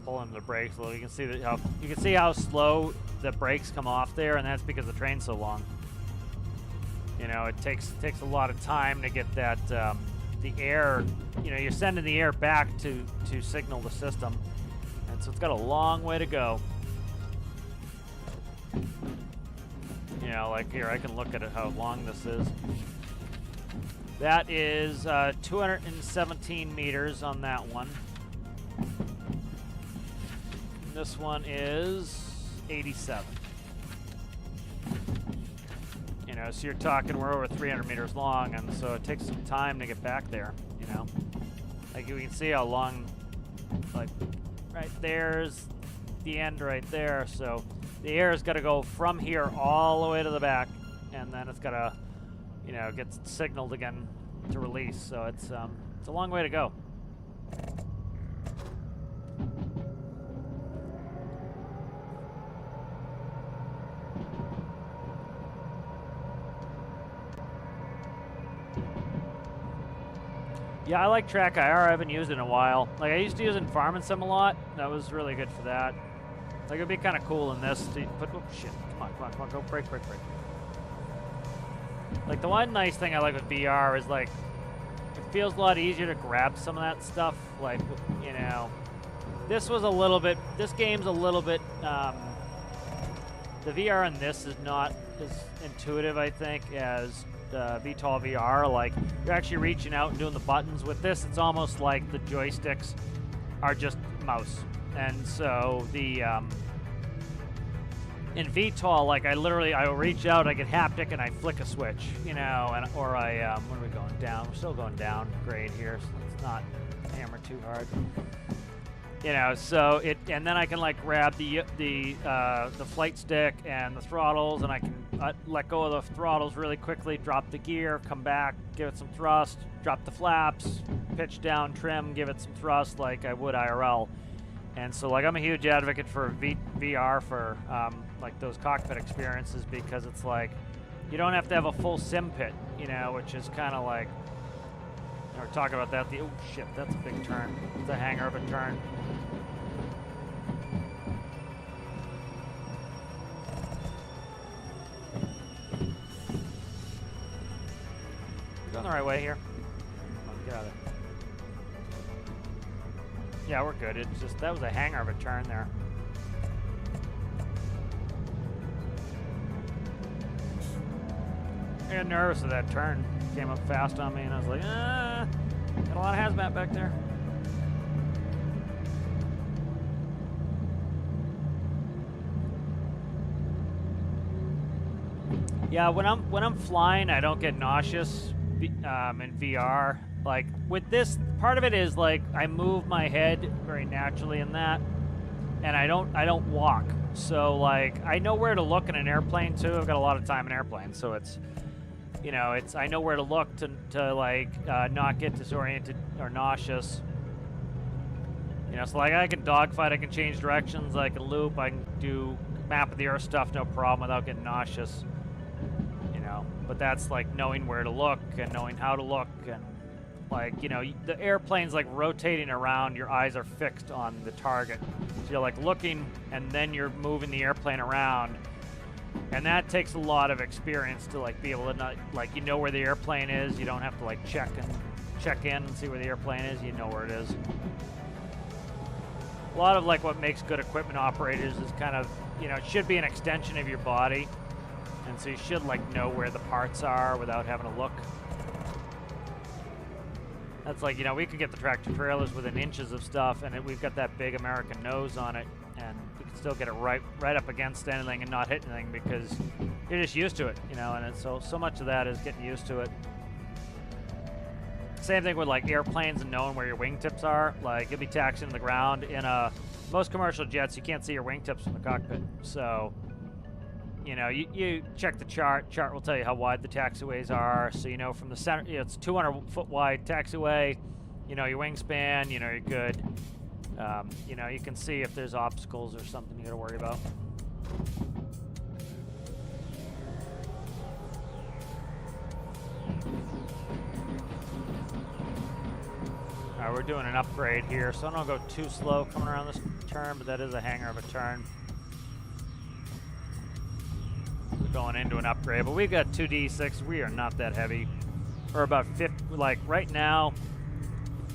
Pulling the brakes a little. You can see how slow the brakes come off there, and that's because the train's so long. You know, it takes a lot of time to get that the air. You know, you're sending the air back to signal the system. So it's got a long way to go. You know, like here, I can look at it, how long this is. That is 217 meters on that one. This one is 87. You know, so you're talking, we're over 300 meters long, and so it takes some time to get back there, you know. Like, you can see how long, like, right there's the end right there. So the air has got to go from here all the way to the back, and then it's got to, you know, get signaled again to release. So it's a long way to go. Yeah, I like Track IR. I haven't used it in a while. Like, I used to use it in Farm and Sim a lot. That was really good for that. Like, it'd be kind of cool in this. But, oh, shit. Come on, go. Brake. Like, the one nice thing I like with VR is, like, it feels a lot easier to grab some of that stuff. Like, you know, this game's a little bit, the VR in this is not as intuitive, I think, as VTOL VR. Like, you're actually reaching out and doing the buttons. With this, it's almost like the joysticks are just mouse. And so the in VTOL, like I will reach out, I get haptic, and I flick a switch, you know, and or I when are we going down? We're still going down grade here, so let's not hammer too hard. You know, so and then I can like grab the flight stick and the throttles, and I can let go of the throttles really quickly, drop the gear, come back, give it some thrust, drop the flaps, pitch down, trim, give it some thrust like I would IRL. And so like I'm a huge advocate for VR for like those cockpit experiences, because it's like you don't have to have a full sim pit, you know, which is kind of like, we're talking about that. Oh shit, that's a big turn. It's a hanger of a turn. Going the right way here. Oh, get out of there. Yeah, we're good. It's just, that was a hanger of a turn there. I got nervous of that turn. Came up fast on me, and I was like, got a lot of hazmat back there. Yeah, when I'm flying, I don't get nauseous in VR. Like with this, part of it is like I move my head very naturally in that, and I don't walk. So like I know where to look in an airplane too. I've got a lot of time in airplanes, so it's, you know, I know where to look to like not get disoriented or nauseous. You know, so like I can dogfight, I can change directions, I can loop, I can do map of the earth stuff, no problem, without getting nauseous. You know, but that's like knowing where to look and knowing how to look, and like, you know, the airplane's like rotating around, your eyes are fixed on the target. So you're like looking, and then you're moving the airplane around. And that takes a lot of experience to like be able to not, like, you know where the airplane is. You don't have to like check in and see where the airplane is. You know where it is. A lot of like what makes good equipment operators is kind of, you know, it should be an extension of your body. And so you should like know where the parts are without having to look. That's like, you know, we could get the tractor trailers within inches of stuff, and we've got that big American nose on it, and we can still get it right up against anything and not hit anything because you're just used to it, you know. And it's so much of that is getting used to it. Same thing with like airplanes and knowing where your wingtips are. Like you'll be taxiing the ground in most commercial jets, you can't see your wingtips from the cockpit. So, you know, you check the chart. Chart will tell you how wide the taxiways are. So, you know, from the center, you know, it's 200-foot wide taxiway. You know your wingspan. You know you're good. You know, you can see if there's obstacles or something you got to worry about. All right, we're doing an upgrade here, so I don't go too slow coming around this turn, but that is a hanger of a turn. Going into an upgrade, but we've got 2D6. We are not that heavy. We're about 50. Like right now,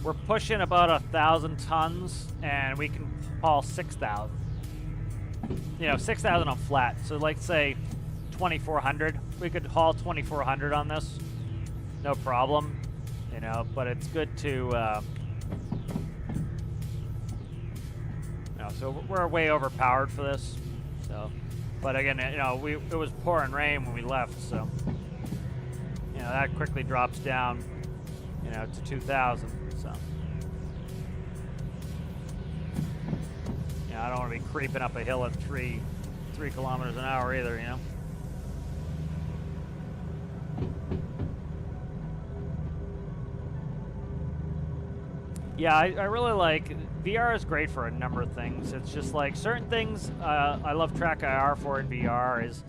we're pushing about 1,000 tons, and we can haul 6,000. You know, 6,000 on flat. So, like, say 2,400. We could haul 2,400 on this, no problem. You know, but it's good to. You know, so we're way overpowered for this. So. But again, you know, it was pouring rain when we left, so you know that quickly drops down, you know, to 2,000. So you know, I don't want to be creeping up a hill at 3 kilometers an hour either, you know. Yeah, I really like VR is great for a number of things. It's just like certain things I love Track IR for in VR is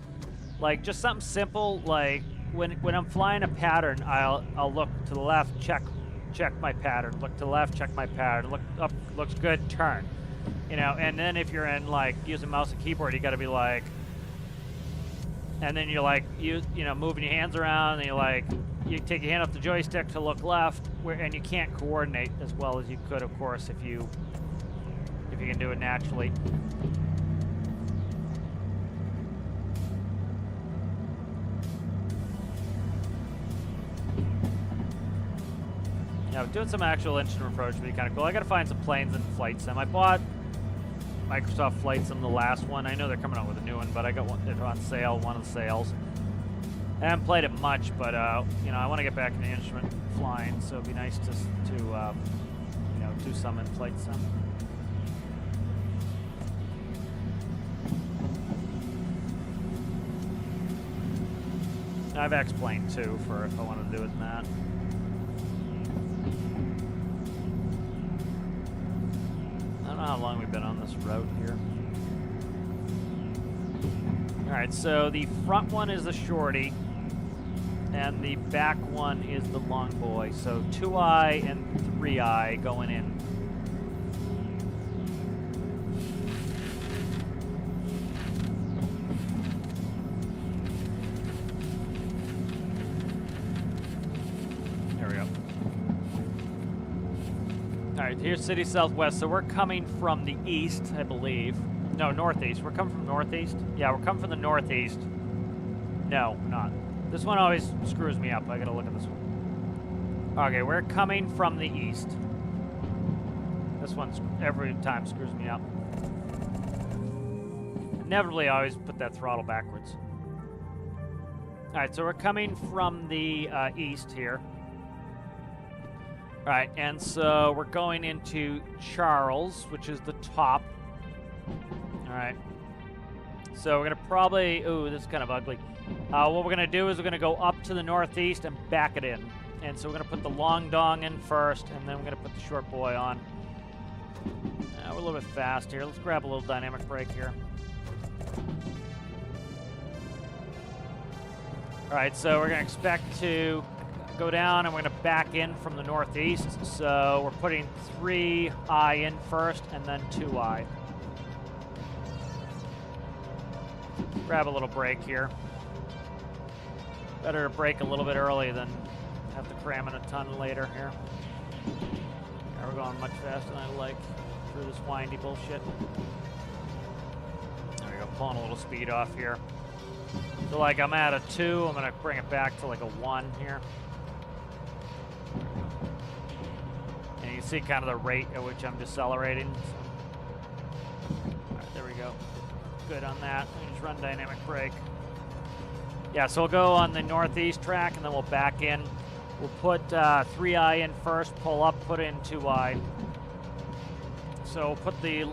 like just something simple, like when I'm flying a pattern, I'll look to the left, check my pattern, look to the left, check my pattern, look up, looks good, turn. You know, and then if you're in like using mouse and keyboard, you got to be like, and then you're like you know moving your hands around, and you're like you take your hand off the joystick to look left, and you can't coordinate as well as you could, of course, if you can do it naturally. Now, doing some actual instrument approach would be kind of cool. I gotta find some planes in Flight Sim. I bought Microsoft Flight Sim, the last one. I know they're coming out with a new one, but I got it on sale, one of the sales. I haven't played it much, but you know, I want to get back into instrument flying, so it'd be nice to you know, do some in Flight Sim. I have X-Plane too, for if I want to do it in that. I don't know how long we've been on this route here. Alright, so the front one is the shorty, and the back one is the long boy. So 2i and 3i going in. Alright, here's City Southwest. So we're coming from the east, I believe. No, northeast. We're coming from northeast? Yeah, we're coming from the northeast. No, not. This one always screws me up. I gotta look at this one. Okay, we're coming from the east. This one every time screws me up. Inevitably, I always put that throttle backwards. Alright, so we're coming from the east here. Alright, and so we're going into Charles, which is the top. Alright. So we're going to probably... Ooh, this is kind of ugly. What we're going to do is we're going to go up to the northeast and back it in. And so we're going to put the long dong in first, and then we're going to put the short boy on. We're a little bit fast here. Let's grab a little dynamic brake here. Alright, so we're going to expect to go down, and we're going to back in from the northeast. So we're putting 3i in first, and then 2i. Grab a little brake here. Better to brake a little bit early than have to cram in a ton later here. Yeah, we're going much faster than I like through this windy bullshit. There we go, pulling a little speed off here. So like I'm at a 2, I'm gonna bring it back to like a 1 here. And you can see kind of the rate at which I'm decelerating. All right, there we go. Good on that. Let me just run dynamic brake. Yeah, so we'll go on the northeast track, and then we'll back in. We'll put 3i in first, pull up, put in 2i. So we'll put the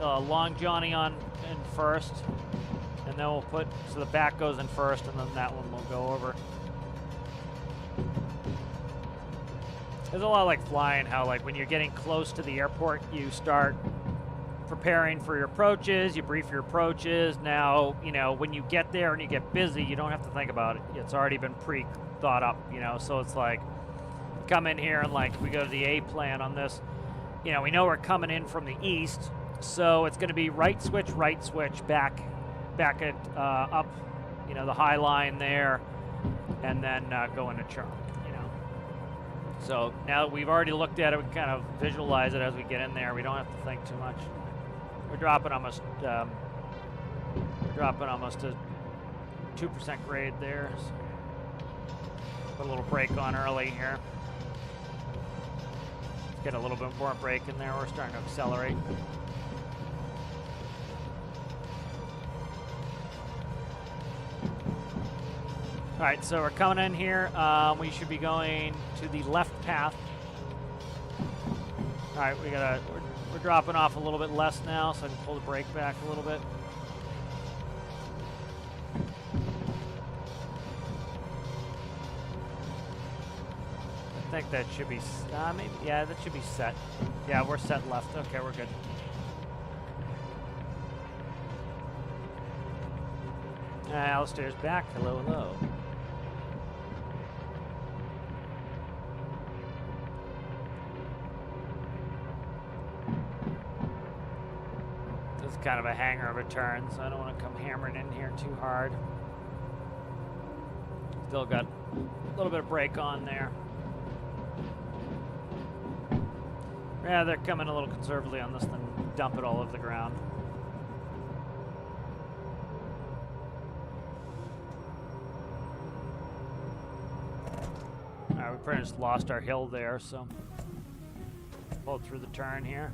long Johnny on in first, and then we'll put, so the back goes in first, and then that one will go over. There's a lot like flying, how like when you're getting close to the airport, you start preparing for your approaches, you brief your approaches. Now, you know, when you get there and you get busy, you don't have to think about it. It's already been pre-thought up, you know, so it's like, come in here and like, we go to the A plan on this. You know, we know we're coming in from the east, so it's going to be right switch, back it up, you know, the high line there, and then go into Charlie, you know. So now that we've already looked at it, we can kind of visualize it as we get in there. We don't have to think too much. We're dropping almost a 2% grade there. So put a little brake on early here. Let's get a little bit more brake in there. We're starting to accelerate. All right, so we're coming in here. We should be going to the left path. All right, we're dropping off a little bit less now, so I can pull the brake back a little bit. I think that should be, maybe, yeah, that should be set. Yeah, we're set left. Okay, we're good. Alistair's back. Hello, hello. This is kind of a hanger of a turn, so I don't want to come hammering in here too hard. Still got a little bit of brake on there. Yeah, they're coming a little conservatively on this than dump it all over the ground. Alright, we pretty much lost our hill there, so pulled through the turn here.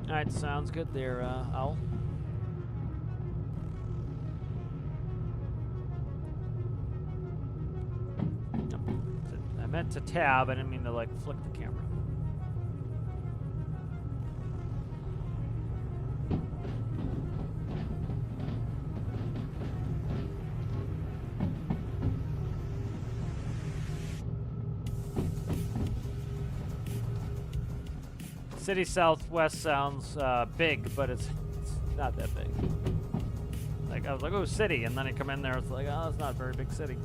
Alright, sounds good there, Owl. I meant to tab, I didn't mean to like flick the camera. City Southwest sounds big, but it's not that big. Like I was like, oh, city, and then I come in there, it's like, oh, it's not a very big city.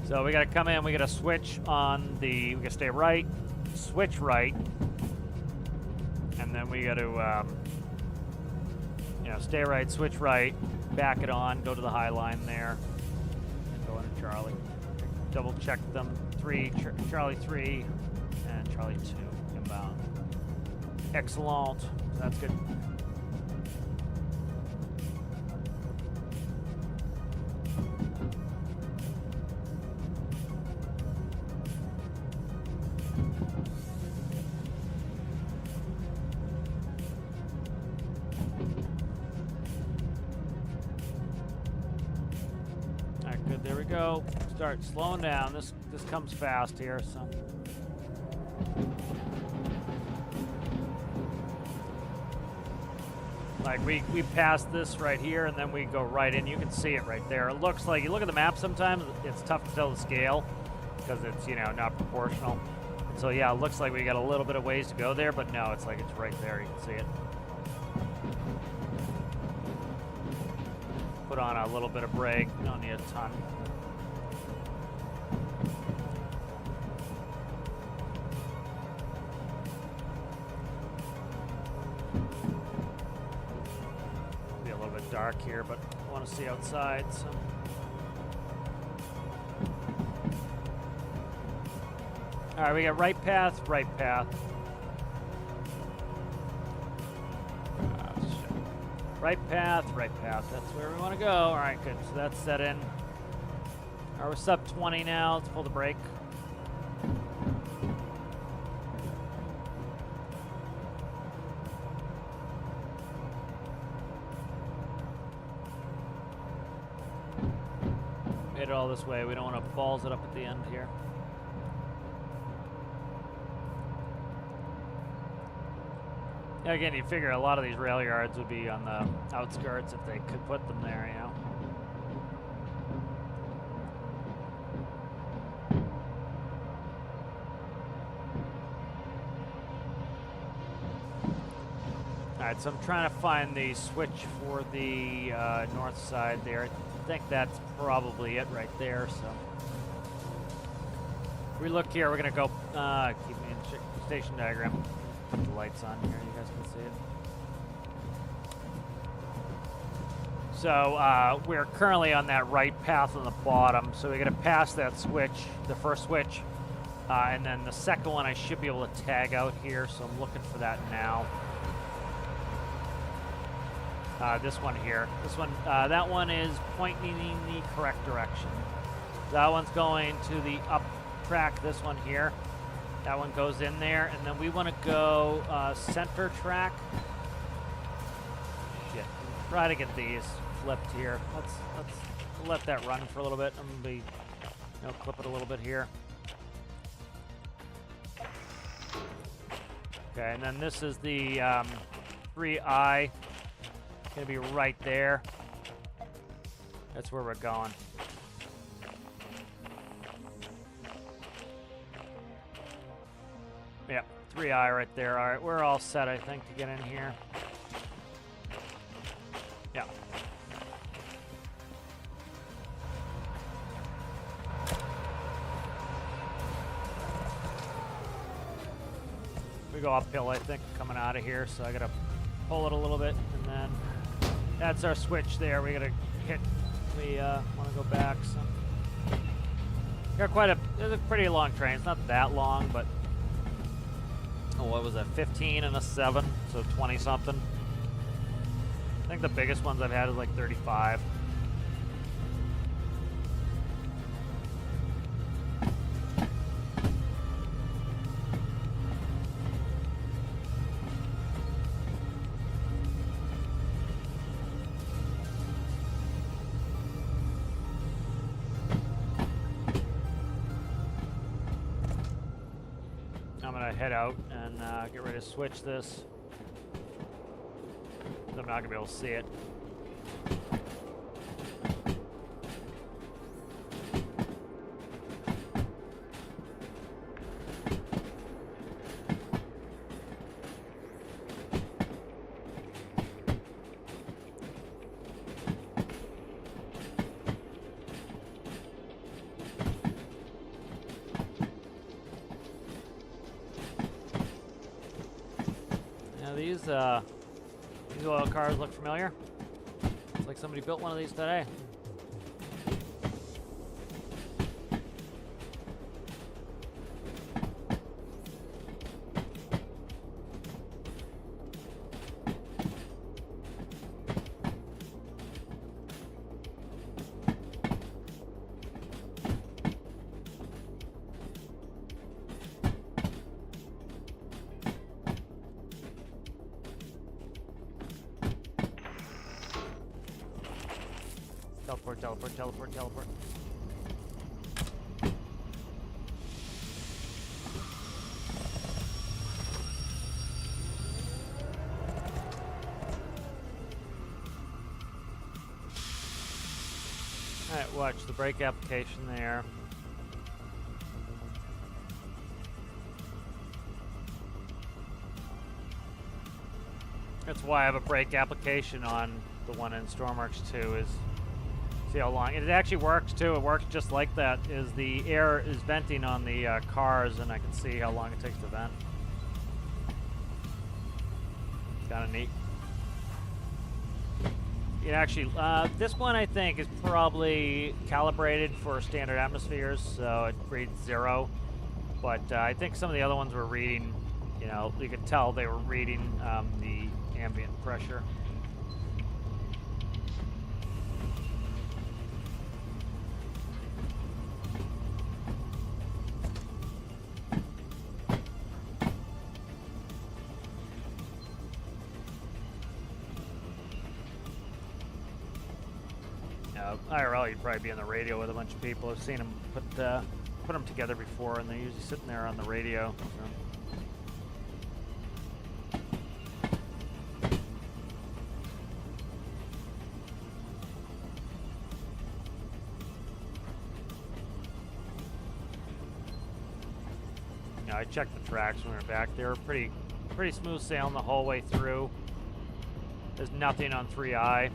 So we gotta come in, we gotta switch on the, we gotta stay right, switch right, and then we gotta, you know, stay right, switch right, back it on, go to the high line there, and go into Charlie. Double check them, Charlie 3, and Charlie 2 inbound. Excellent, that's good. There we go. Start slowing down. This comes fast here, so. Like we pass this right here and then we go right in. You can see it right there. It looks like, you look at the map sometimes, it's tough to tell the scale because it's, you know, not proportional. So yeah, it looks like we got a little bit of ways to go there, but no, it's like it's right there. You can see it. Put on a little bit of brake, don't need a ton. Be a little bit dark here, but I want to see outside, so. All right, we got right path, right path. Right path, right path. That's where we want to go. All right, good. So that's set in. All right, we're sub 20 now. Let's pull the brake. Hit it all this way. We don't want to balls it up at the end here. Again, you figure a lot of these rail yards would be on the outskirts if they could put them there, you know. All right, so I'm trying to find the switch for the north side there. I think that's probably it right there, so. If we look here, we're gonna go, keep me in station diagram. Put the lights on here, you guys can see it. So we're currently on that right path on the bottom, so we're gonna pass that switch, the first switch, and then the second one I should be able to tag out here, so I'm looking for that now. This one here, that one is pointing in the correct direction. That one's going to the up track, this one here. That one goes in there, and then we want to go center track. Shit, try to get these flipped here. Let's let that run for a little bit. I'm gonna be, you know, clip it a little bit here. Okay, and then this is the 3i. Gonna be right there. That's where we're going. Yep, 3i right there. All right, we're all set, I think, to get in here. Yeah. All 1 go uphill, I think, coming out of here, so I gotta pull it a little bit, and then that's our switch there. We gotta hit. We want to go back. So got it's a pretty long train. It's not that long, but what was that? 15 and a 7, so 20 something. I think the biggest ones I've had is like 35. I'm gonna head out and get ready to switch this. I'm not gonna be able to see it. These oil cars look familiar. It's like somebody built one of these today. Teleport, teleport, teleport, teleport. Alright, watch the brake application there. That's why I have a brake application on the one in Stormworks 2 is see how long it actually works too. It works just like that. Is the air is venting on the cars, and I can see how long it takes to vent. It's kind of neat. It actually, this one I think is probably calibrated for standard atmospheres, so it reads 0. But I think some of the other ones were reading, you know, you could tell they were reading the ambient pressure. IRL, you'd probably be on the radio with a bunch of people. I've seen them put them together before, and they're usually sitting there on the radio. Yeah, I checked the tracks when we were back. They were pretty smooth sailing the whole way through. There's nothing on 3i.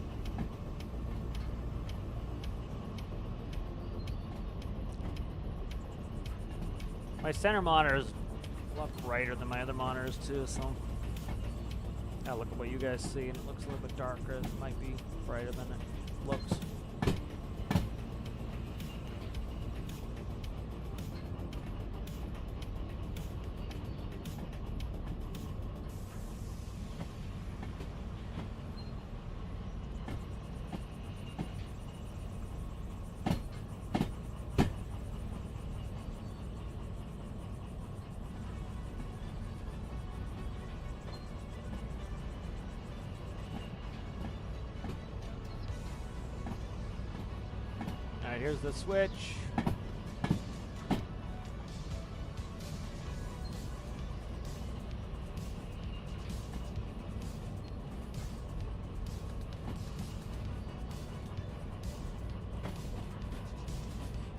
My center monitor is a lot brighter than my other monitors too, so yeah, look at what you guys see, and it looks a little bit darker. It might be brighter than it looks. Here's the switch.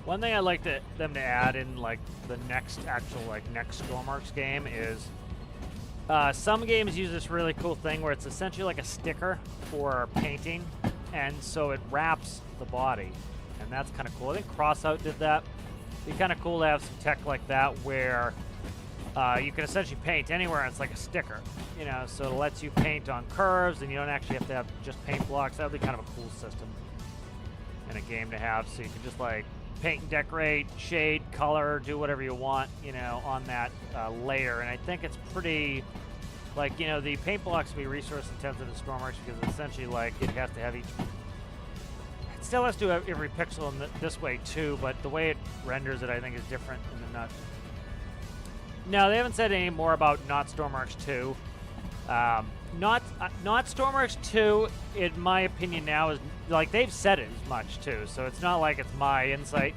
One thing I'd like them to add in like the next Stormworks game is some games use this really cool thing where it's essentially like a sticker for painting, and so it wraps the body. And that's kind of cool. I think Crossout did that. It'd be kind of cool to have some tech like that where you can essentially paint anywhere, and it's like a sticker, you know, so it lets you paint on curves, and you don't actually have to have just paint blocks. That would be kind of a cool system in a game to have, so you can just like paint and decorate, shade, color, do whatever you want, you know, on that layer. And I think it's pretty, like, you know, the paint blocks can be resource intensive in Stormworks because essentially, like, it has to have each. It still has to have every pixel in this way too, but the way it renders it, I think, is different in the nut. No, they haven't said any more about not Stormworks 2. Not Stormworks 2, in my opinion, now is like they've said it as much too, so it's not like it's my insight.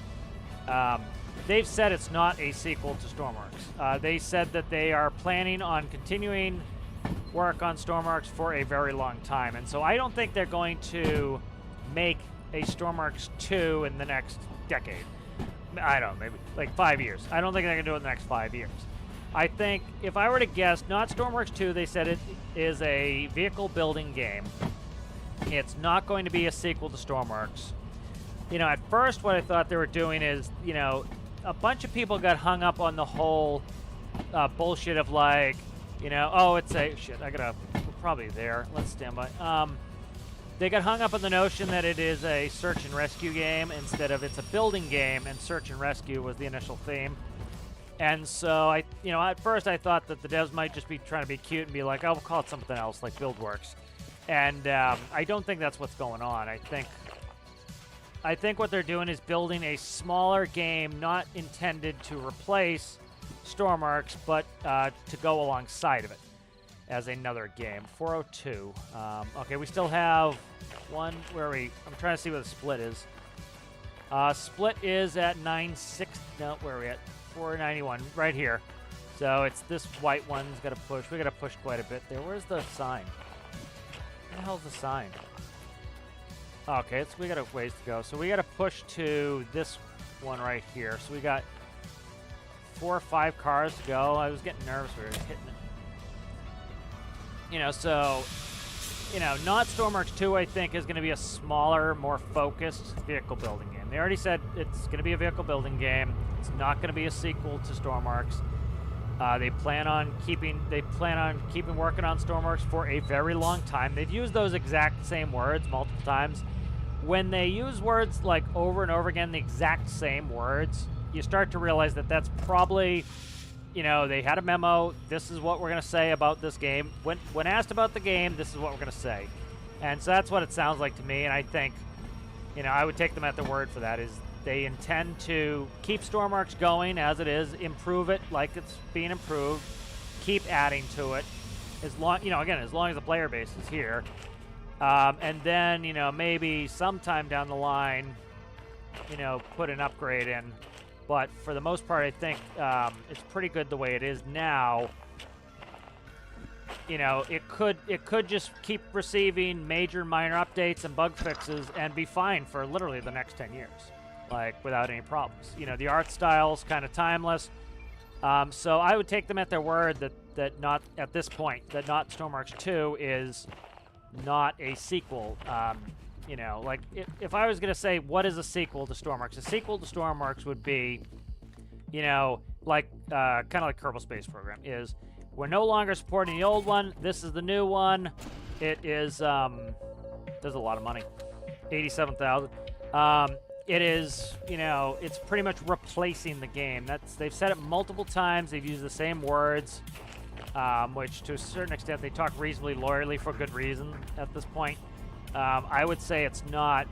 They've said it's not a sequel to Stormworks. They said that they are planning on continuing work on Stormworks for a very long time, and so I don't think they're going to make a Stormworks 2 in the next decade. I don't know, maybe like 5 years. I don't think they're going to do it in the next 5 years. I think, if I were to guess, not Stormworks 2, they said it is a vehicle building game. It's not going to be a sequel to Stormworks. You know, at first what I thought they were doing is, you know, a bunch of people got hung up on the whole bullshit of like, you know, oh, it's a, shit, we're probably there. Let's stand by. They got hung up on the notion that it is a search and rescue game instead of it's a building game, and search and rescue was the initial theme. And so, at first I thought that the devs might just be trying to be cute and be like, oh, we'll call it something else, like BuildWorks. And I don't think that's what's going on. I think what they're doing is building a smaller game, not intended to replace Stormworks, but to go alongside of it as another game. 402. Okay, we still have one. Where are we? I'm trying to see what the split is. Split is at 9.6. No, where are we at? 491, right here. So it's this white one's got to push. We got to push quite a bit there. Where's the sign? Where the hell's the sign? Okay, we got a ways to go. So we got to push to this one right here. So we got 4 or 5 cars to go. I was getting nervous. We were hitting it. You know, so, you know, not Stormworks 2, I think, is going to be a smaller, more focused vehicle building game. They already said it's going to be a vehicle building game. It's not going to be a sequel to Stormworks. They plan on keeping working on Stormworks for a very long time. They've used those exact same words multiple times. When they use words like over and over again, the exact same words, you start to realize that that's probably, you know, they had a memo. This is what we're going to say about this game. When asked about the game, this is what we're going to say. And so that's what it sounds like to me. And I think, you know, I would take them at their word for that. Is they intend to keep Stormworks going as it is, improve it like it's being improved, keep adding to it, as long, you know, again, as long as the player base is here. And then, you know, maybe sometime down the line, you know, put an upgrade in. But for the most part, I think it's pretty good the way it is now. You know, it could just keep receiving major and minor updates and bug fixes and be fine for literally the next 10 years, like without any problems. You know, the art style's kind of timeless. So I would take them at their word that not at this point, that not Stormworks 2 is not a sequel. You know, like if I was going to say what is a sequel to Stormworks, a sequel to Stormworks would be, you know, like kind of like Kerbal Space Program is, we're no longer supporting the old one. This is the new one. It is, there's a lot of money, 87,000. It is, you know, it's pretty much replacing the game. They've said it multiple times. They've used the same words, which to a certain extent they talk reasonably loyally for good reason at this point. I would say it's not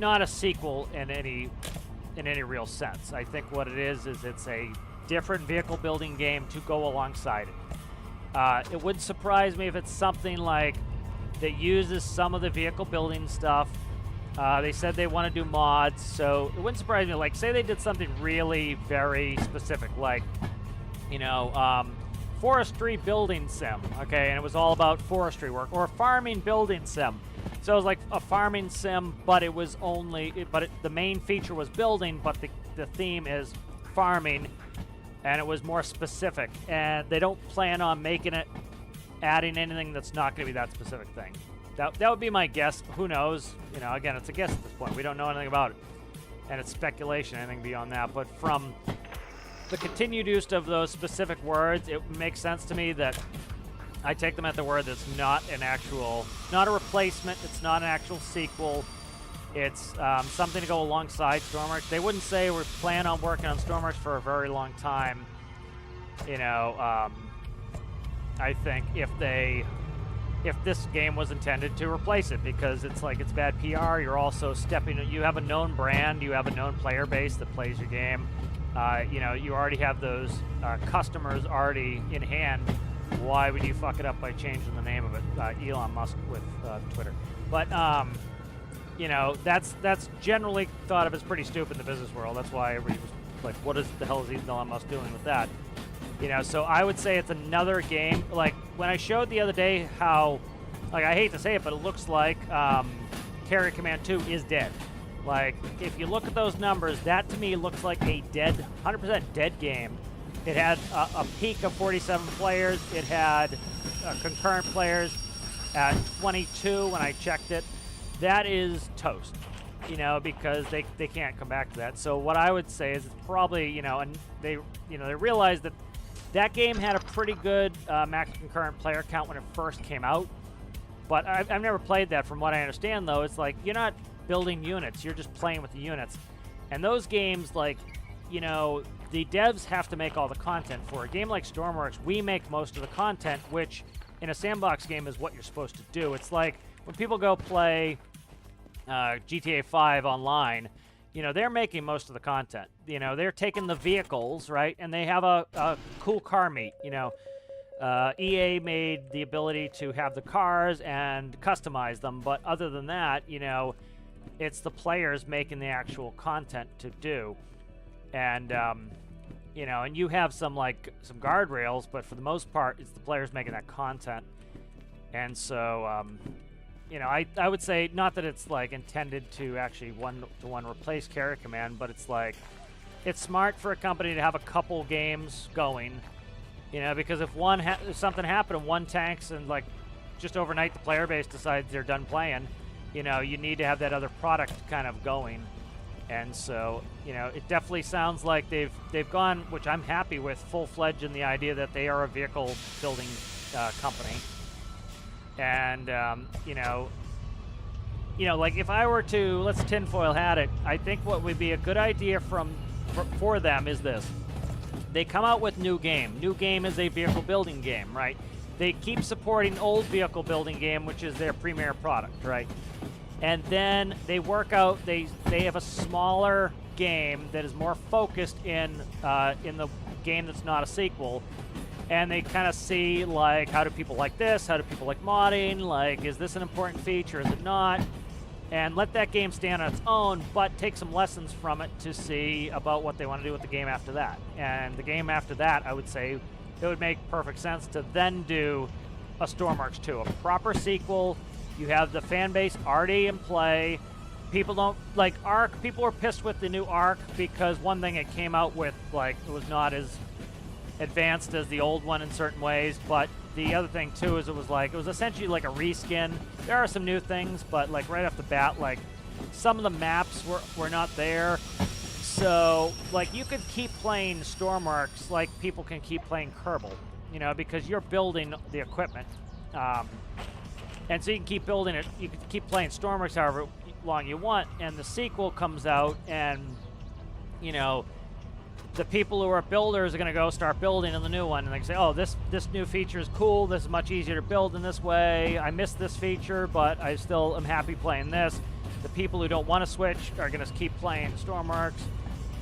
a sequel in any real sense. I think what it is it's a different vehicle building game to go alongside it. It wouldn't surprise me if it's something like that uses some of the vehicle building stuff. They said they want to do mods, so it wouldn't surprise me. Like, say they did something really very specific, like, you know, forestry building sim, okay, and it was all about forestry work, or farming building sim. So it was like a farming sim, but it was the main feature was building, but the theme is farming, and it was more specific. And they don't plan on adding anything that's not going to be that specific thing. That would be my guess. Who knows? You know, again, it's a guess at this point. We don't know anything about it, and it's speculation. Anything beyond that, but from the continued use of those specific words, it makes sense to me that I take them at the word that's not a replacement, it's not an actual sequel. It's something to go alongside Stormworks. They wouldn't say we're planning on working on Stormworks for a very long time. You know, I think if this game was intended to replace it, because it's like it's bad PR. You're also you have a known brand, you have a known player base that plays your game. You know, you already have those customers already in hand. Why would you fuck it up by changing the name of it? Elon Musk with Twitter. But you know, that's generally thought of as pretty stupid in the business world. That's why everybody was like, what the hell is Elon Musk doing with that? You know, so I would say it's another game. Like, when I showed the other day how, like, I hate to say it, but it looks like Carrier Command 2 is dead. Like, if you look at those numbers, that to me looks like a dead, 100% dead game. It had a peak of 47 players. It had concurrent players at 22 when I checked it. That is toast, you know, because they can't come back to that. So what I would say is it's probably, you know, and they realized that game had a pretty good max concurrent player count when it first came out. But I've never played that. From what I understand, though, it's like you're not building units. You're just playing with the units. And those games, like, you know, the devs have to make all the content. For a game like Stormworks, we make most of the content, which in a sandbox game is what you're supposed to do. It's like when people go play GTA 5 online, you know, they're making most of the content. You know, they're taking the vehicles, right, and they have a cool car meet. You know, EA made the ability to have the cars and customize them, but other than that, you know, it's the players making the actual content to do. And, you know, and you have some guardrails, but for the most part, it's the players making that content. And so, you know, I would say, not that it's like intended to actually one-to-one replace Carrier Command, but it's like, it's smart for a company to have a couple games going, you know, because if something happened and one tanks and like just overnight the player base decides they're done playing, you know, you need to have that other product kind of going. And so, you know, it definitely sounds like they've gone, which I'm happy with, full-fledged in the idea that they are a vehicle building company. And, you know, like if I were to, let's tinfoil hat it, I think what would be a good idea for them is this. They come out with new game. New game is a vehicle building game, right? They keep supporting old vehicle building game, which is their premier product, right? And then they work out, they have a smaller game that is more focused in the game that's not a sequel. And they kind of see, like, how do people like this? How do people like modding? Like, is this an important feature? Is it not? And let that game stand on its own, but take some lessons from it to see about what they want to do with the game after that. And the game after that, I would say, it would make perfect sense to then do a Stormworks 2, a proper sequel. You have the fan base already in play. People don't like Ark. People were pissed with the new Ark because one thing it came out with, like, it was not as advanced as the old one in certain ways, but the other thing too is it was essentially like a reskin. There are some new things, but like right off the bat, like some of the maps were not there. So like you could keep playing Stormworks like people can keep playing Kerbal, you know, because you're building the equipment. And so you can keep building it. You can keep playing Stormworks however long you want, and the sequel comes out, and you know, the people who are builders are going to go start building in the new one, and they can say, oh, this new feature is cool, this is much easier to build in this way, I missed this feature, but I still am happy playing this. The people who don't want to switch are going to keep playing Stormworks.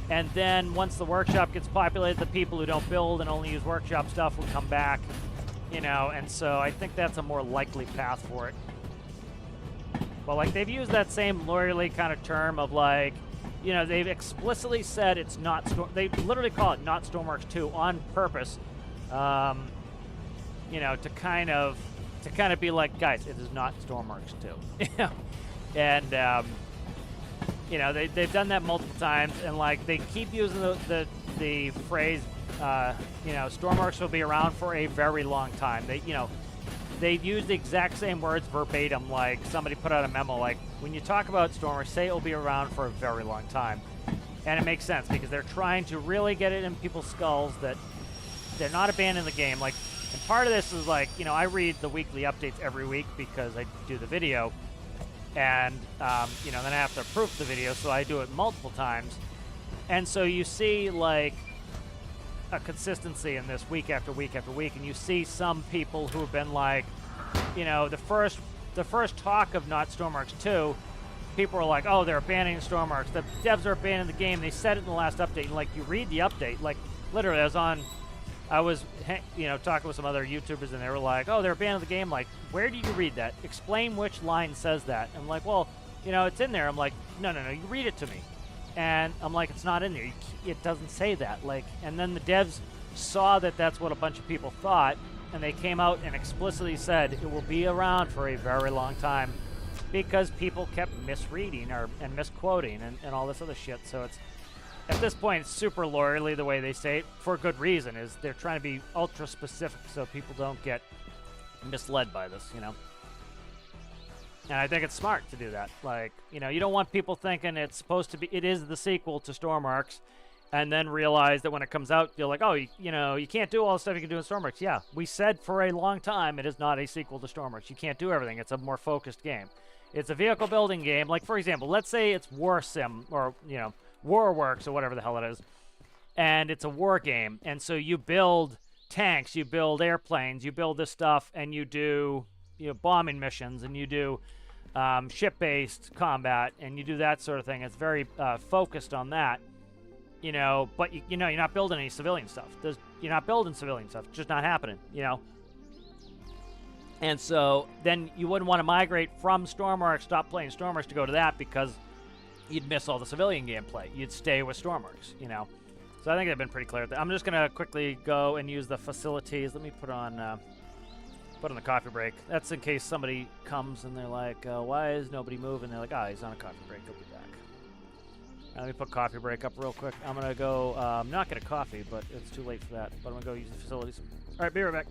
And then once the workshop gets populated, the people who don't build and only use workshop stuff will come back, you know, and so I think that's a more likely path for it. But like they've used that same lawyerly kind of term of like, you know, they've explicitly said it's not, they literally call it not Stormworks 2 on purpose, you know, to kind of be like, guys, it is not Stormworks 2, you know, and, you know, they've done that multiple times, and like they keep using the phrase, you know, Stormworks will be around for a very long time. They use the exact same words verbatim, like somebody put out a memo like, when you talk about Stormworks, say it will be around for a very long time. And it makes sense because they're trying to really get it in people's skulls that they're not abandoning the game. Like, and part of this is like, you know, I read the weekly updates every week because I do the video, and you know, then I have to approve the video, so I do it multiple times. And so you see like a consistency in this week after week after week, and you see some people who have been like, you know, the first talk of not Stormworks 2, people were like, oh, they're abandoning Stormworks. The devs are abandoning the game. They said it in the last update. And like, you read the update, like literally, I was you know, talking with some other YouTubers, and they were like, oh, they're abandoning the game. Like, where do you read that? Explain which line says that. I'm like, well, you know, it's in there. I'm like, no, you read it to me. And I'm like, it's not in there. It doesn't say that. Like, and then the devs saw that that's what a bunch of people thought, and they came out and explicitly said it will be around for a very long time because people kept misreading and misquoting and all this other shit. So it's, at this point, it's super lawyerly the way they say it, for good reason, is they're trying to be ultra specific so people don't get misled by this, you know. And I think it's smart to do that. Like, you know, you don't want people thinking it's supposed to be, it is the sequel to Stormworks, and then realize that when it comes out, you're like, oh, you know, you can't do all the stuff you can do in Stormworks. Yeah, we said for a long time it is not a sequel to Stormworks. You can't do everything. It's a more focused game. It's a vehicle building game. Like, for example, let's say it's War Sim, or, you know, Warworks, or whatever the hell it is, and it's a war game. And so you build tanks, you build airplanes, you build this stuff, and you do, you know, bombing missions, and you do ship-based combat, and you do that sort of thing. It's very focused on that, you know. But you know, you're not building any civilian stuff. You're not building civilian stuff. It's just not happening, you know. And so then you wouldn't want to migrate from Stormworks, stop playing Stormworks, to go to that, because you'd miss all the civilian gameplay. You'd stay with Stormworks, you know. So I think they've been pretty clear with that. I'm just gonna quickly go and use the facilities. Let me put on the coffee break. That's in case somebody comes and they're like, why is nobody moving? They're like, oh, he's on a coffee break. He'll be back. Let me put coffee break up real quick. I'm gonna go not get a coffee, but it's too late for that. But I'm gonna go use the facilities. All right, be right back.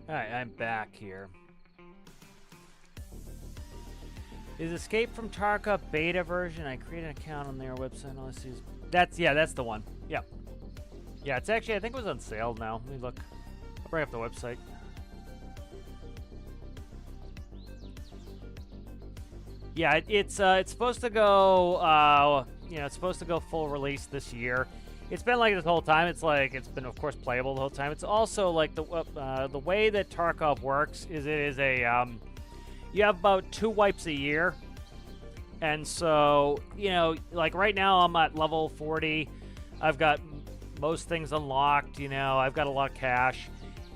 Alright, I'm back here. Is Escape from Tarkov beta version? I created an account on their website. All I see is... That's the one. Yeah. Yeah, it's actually, I think it was on sale now. Let me look. I'll bring up the website. Yeah, it's supposed to go, you know, it's supposed to go full release this year. It's been like this whole time. It's like, it's been, of course, playable the whole time. It's also like the way that Tarkov works is it is a, you have about 2 wipes a year. And so, you know, like right now I'm at level 40. I've got most things unlocked, you know, I've got a lot of cash.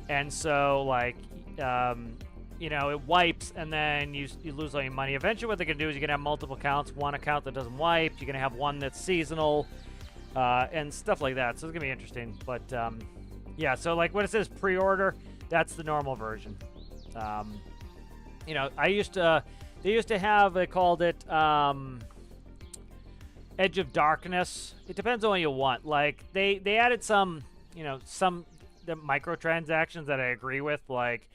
And so, like, you know, it wipes, and then you lose all your money. Eventually, what they're going to do is you're going to have multiple accounts. One account that doesn't wipe. You're going to have one that's seasonal, and stuff like that. So it's going to be interesting. But, yeah, so, like, when it says pre-order, that's the normal version. You know, they used to have, they called it Edge of Darkness. It depends on what you want. Like, they added some, you know, the microtransactions that I agree with, like,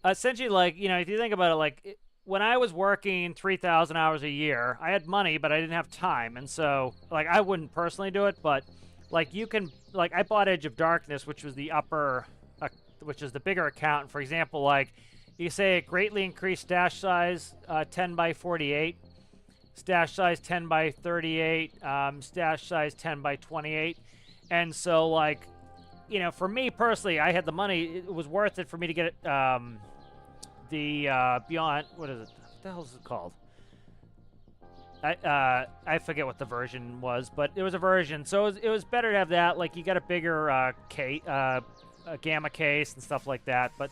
essentially, like, you know, if you think about it, like, when I was working 3,000 hours a year, I had money, but I didn't have time, and so, like, I wouldn't personally do it, but, like, you can, like, I bought Edge of Darkness, which was the upper, which is the bigger account. For example, like, you say it greatly increased stash size, 10 by 48, stash size 10 by 38, stash size 10 by 28, and so, like, you know, for me personally, I had the money. It was worth it for me to get it, the Beyond. What is it? What the hell is it called? I forget what the version was, but it was a version. So it was better to have that. Like, you got a bigger a gamma case and stuff like that. But,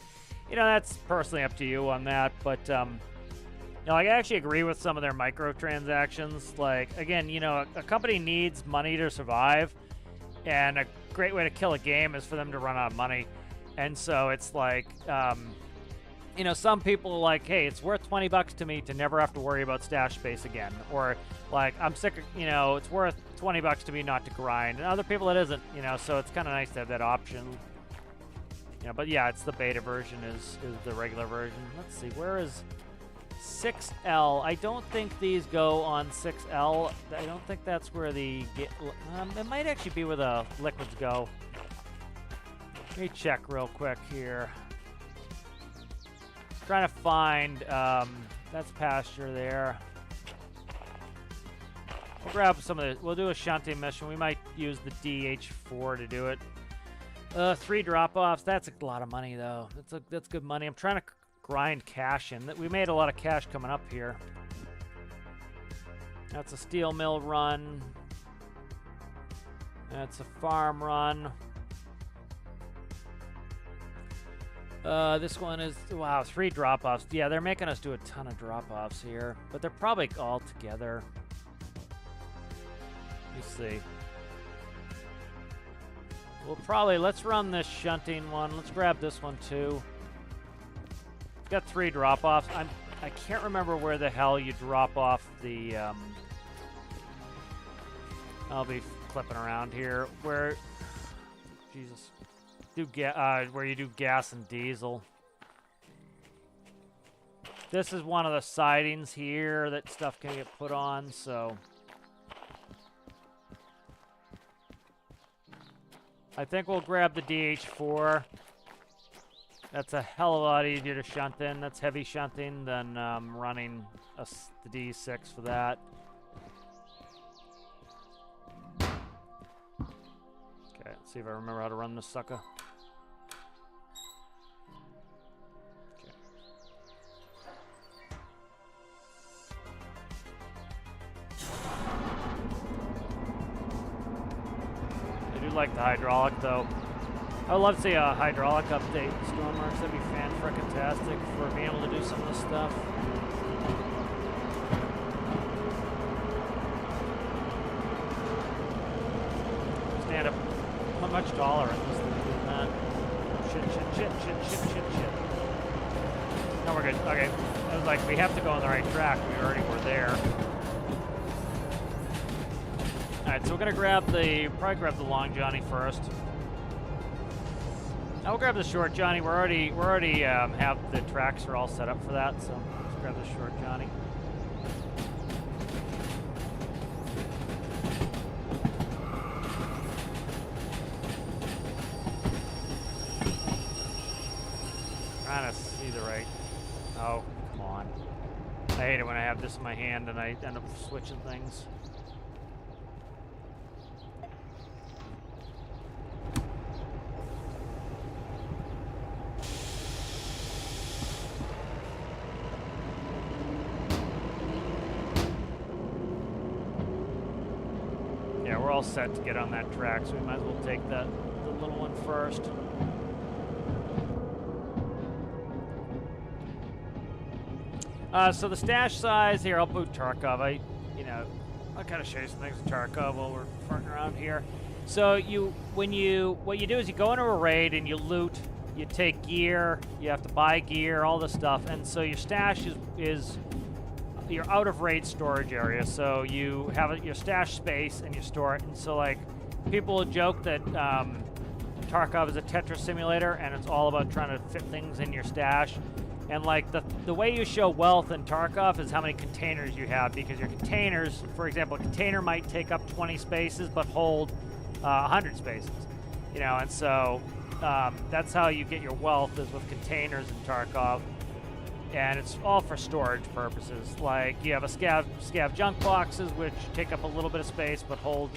you know, that's personally up to you on that. But, you know, like, I actually agree with some of their microtransactions. Like, again, you know, a company needs money to survive, and a great way to kill a game is for them to run out of money. And so it's like, you know, some people are like, hey, it's worth 20 bucks to me to never have to worry about stash space again. Or, like, I'm sick of, you know, it's worth 20 bucks to me not to grind. And other people it isn't, you know, so it's kind of nice to have that option. You know, but yeah, it's the beta version is the regular version. Let's see, where is 6L? I don't think these go on 6L. I don't think that's where the... it might actually be where the liquids go. Let me check real quick here. Trying to find... that's pasture there. We'll grab some of the... We'll do a shunting mission. We might use the DH4 to do it. 3 drop-offs. That's a lot of money, though. That's good money. I'm trying to grind cash in. We made a lot of cash coming up here. That's a steel mill run. That's a farm run. This one is, wow, 3 drop-offs. Yeah, they're making us do a ton of drop-offs here, but they're probably all together. Let's see. We'll probably, let's run this shunting one. Let's grab this one too. It's got 3 drop-offs. I can't remember where the hell you drop off the, I'll be clipping around here. Where, Jesus. Where you do gas and diesel. This is one of the sidings here that stuff can get put on, so I think we'll grab the DH4. That's a hell of a lot easier to shunt in. That's heavy shunting than running the D6 for that. Okay, let's see if I remember how to run this sucker. Like the hydraulic, though. I would love to see a hydraulic update in Stormworks. That'd be fan-frickin-tastic for being able to do some of this stuff. Stand up much taller in this than that. Shit. No, we're good. Okay. I was like, we have to go on the right track. We already were there. Alright, so we're gonna probably grab the long Johnny first. Now we'll grab the short Johnny. We're already have the tracks are all set up for that, so let's grab the short Johnny. Trying to see the right. Oh, come on. I hate it when I have this in my hand and I end up switching things. Set to get on that track, so we might as well take the little one first. So the stash size here, I'll boot Tarkov. I'll kind of show you some things with Tarkov while we're farting around here. So what you do is you go into a raid and you loot, you take gear, you have to buy gear, all this stuff, and so your stash is your out of raid storage area. So you have your stash space and you store it. And so like people joke that Tarkov is a Tetris simulator, and it's all about trying to fit things in your stash. And like the way you show wealth in Tarkov is how many containers you have, because your containers, for example, a container might take up 20 spaces but hold 100 spaces, and so that's how you get your wealth, is with containers in Tarkov. And it's all for storage purposes. Like you have scav junk boxes, which take up a little bit of space but have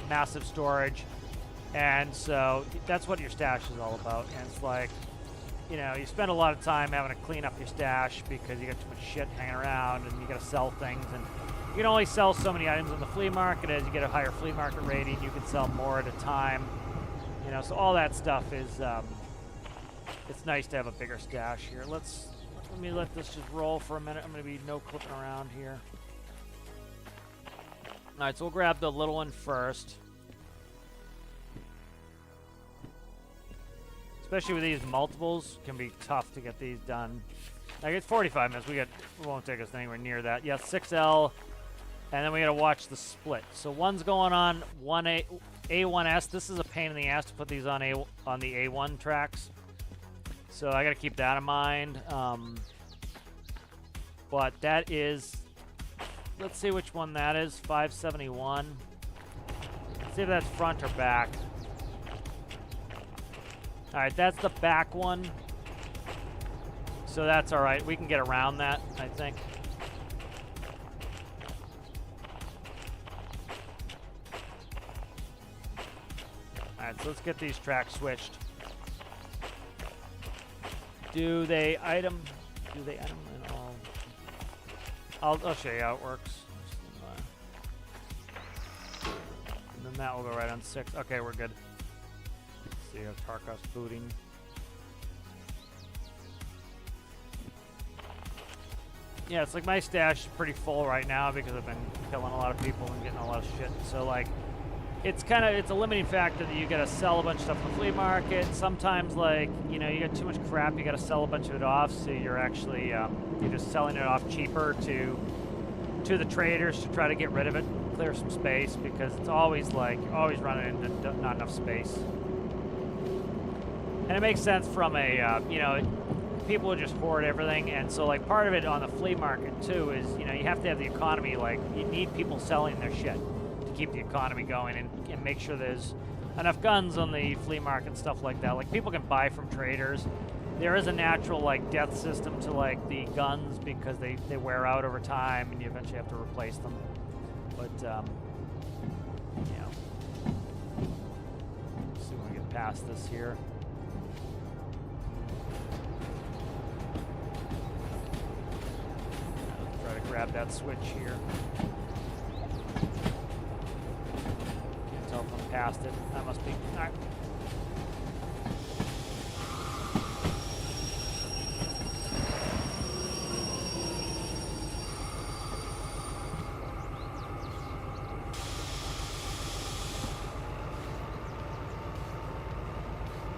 massive storage. And so that's what your stash is all about. And it's like, you spend a lot of time having to clean up your stash because you got too much shit hanging around, and you got to sell things. And you can only sell so many items in the flea market. As you get a higher flea market rating, you can sell more at a time. So all that stuff is, it's nice to have a bigger stash here. Let me let this just roll for a minute. I'm going to be no clipping around here. All right, so we'll grab the little one first. Especially with these multiples, it can be tough to get these done. Like, it's 45 minutes. It won't take us anywhere near that. Yeah, 6L, and then we gotta watch the split. So one's going on A1S. This is a pain in the ass to put these on the A1 tracks. So I gotta keep that in mind. But that is, let's see which one that is. 571. Let's see if that's front or back. All right, that's the back one. So that's all right. We can get around that, I think. All right, so let's get these tracks switched. Do they item in all? I'll show you how it works. And then that will go right on 6. Okay, we're good. See how Tarkov's booting. Yeah, it's like my stash is pretty full right now because I've been killing a lot of people and getting a lot of shit. So like, it's a limiting factor that you gotta sell a bunch of stuff in the flea market. Sometimes like, you got too much crap, you gotta sell a bunch of it off, so you're actually, you're just selling it off cheaper to the traders to try to get rid of it, clear some space, because it's always like, you're always running into not enough space. And it makes sense from a, people just hoard everything. And so, like, part of it on the flea market, too, is, you have to have the economy, like, you need people selling their shit to keep the economy going and make sure there's enough guns on the flea market and stuff like that. Like, people can buy from traders. There is a natural, like, death system to, like, the guns because they wear out over time and you eventually have to replace them. But, let's see when we get past this here. Grab that switch here. Can't tell if I'm past it. That must be. All right.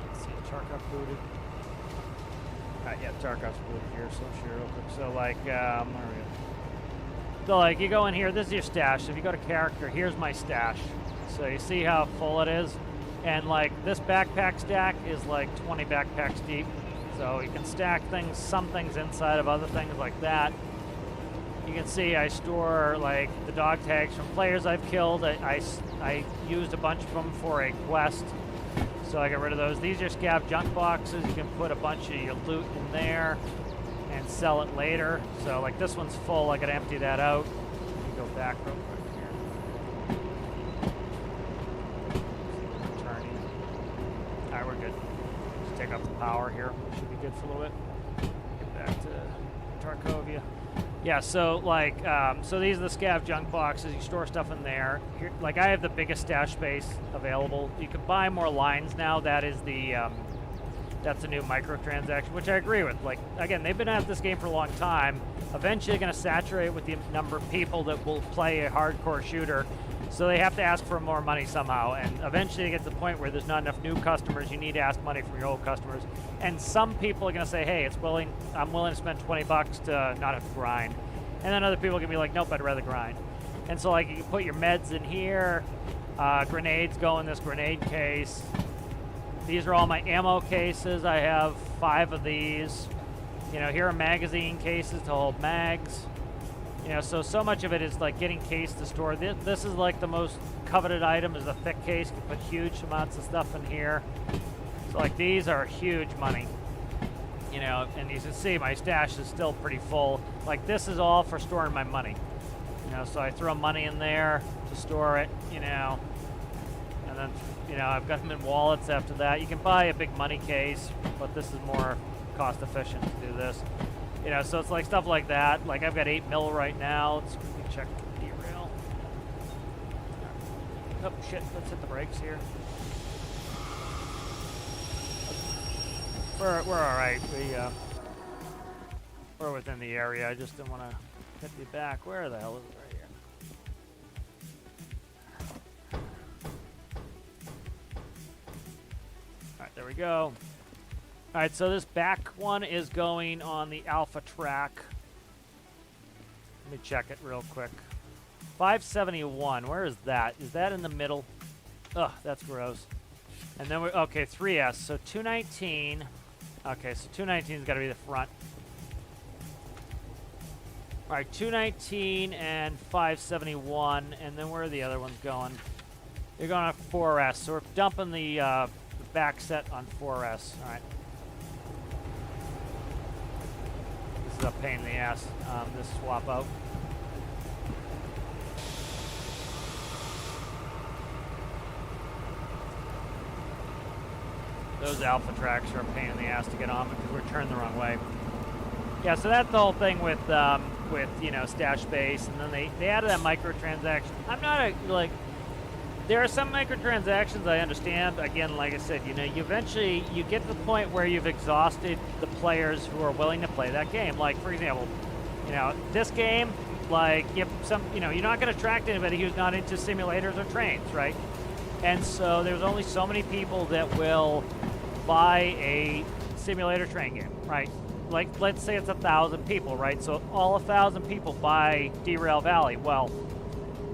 Let's see, Tarkov booted. Yeah, Tarkov's booted here, so I'm sure real quick. So, like, where are we at? So, like, you go in here, this is your stash. So if you go to character, here's my stash. So you see how full it is? And, like, this backpack stack is, like, 20 backpacks deep. So you can stack things, some things inside of other things like that. You can see I store, like, the dog tags from players I've killed. I used a bunch of them for a quest, so I got rid of those. These are scav junk boxes. You can put a bunch of your loot in there and sell it later. So like this one's full, I gotta empty that out. Let me go back real quick here. Turning. Alright, we're good. Just take off the power here. Should be good for a little bit. Get back to Tarkovia. Yeah, so like, so these are the scav junk boxes. You store stuff in there. Here, like I have the biggest stash space available. You can buy more lines now. That is the That's a new microtransaction, which I agree with. Like, again, they've been at this game for a long time. Eventually, they're going to saturate with the number of people that will play a hardcore shooter. So they have to ask for more money somehow. And eventually, they get to the point where there's not enough new customers. You need to ask money from your old customers. And some people are going to say, hey, I'm willing to spend 20 bucks to not have to grind. And then other people are going to be like, nope, I'd rather grind. And so, like, you can put your meds in here. Grenades go in this grenade case. These are all my ammo cases. I have 5 of these. You know, here are magazine cases to hold mags. You know, so much of it is like getting case to store. This is like the most coveted item is a thick case. You can put huge amounts of stuff in here. So like these are huge money. You know, and you can see my stash is still pretty full. Like this is all for storing my money. You know, so I throw money in there to store it, you know. And then, you know, I've got them in wallets after that. You can buy a big money case, but this is more cost efficient to do this. You know, so it's like stuff like that. Like I've got 8 mil right now. Let's quickly check derail. Oh shit, let's hit the brakes here. We're all right. We're within the area. I just didn't want to hit the back. Where the hell is it? Right here. All right, there we go. All right, so this back one is going on the alpha track. Let me check it real quick. 571. Where is that? Is that in the middle? Ugh, that's gross. And then okay, 3S. So 219. Okay, so 219's got to be the front. All right, 219 and 571, and then where are the other ones going? They're going on 4S, so we're dumping the back set on 4S. All right. This is a pain in the ass, this swap out. Those alpha tracks are a pain in the ass to get on because we're turned the wrong way. Yeah, so that's the whole thing with you know, stash space, and then they added that microtransaction. I'm not like, there are some microtransactions I understand. Again, like I said, you know, you eventually you get to the point where you've exhausted the players who are willing to play that game. Like for example, you know, this game, like you know, you're not going to attract anybody who's not into simulators or trains, right? And so there's only so many people that will buy a simulator train game, right? Like, let's say it's 1,000 people, right? So all 1,000 people buy Derail Valley. Well,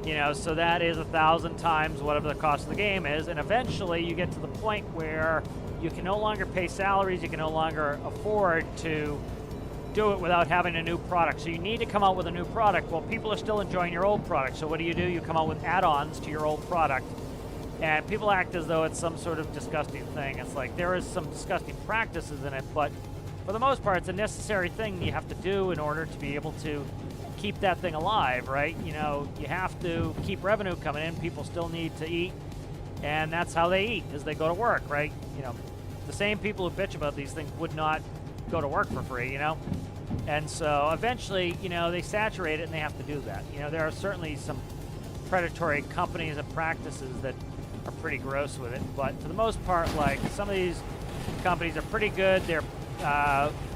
you know, so that is 1,000 times whatever the cost of the game is, and eventually you get to the point where you can no longer pay salaries, you can no longer afford to do it without having a new product. So you need to come out with a new product. Well, people are still enjoying your old product, so what do? You come out with add-ons to your old product. And people act as though it's some sort of disgusting thing. It's like there is some disgusting practices in it, but for the most part, it's a necessary thing you have to do in order to be able to keep that thing alive, right? You know, you have to keep revenue coming in. People still need to eat, and that's how they eat, is they go to work, right? You know, the same people who bitch about these things would not go to work for free, you know? And so eventually, you know, they saturate it and they have to do that. You know, there are certainly some predatory companies and practices that are pretty gross with it, but for the most part, like, some of these companies are pretty good. They're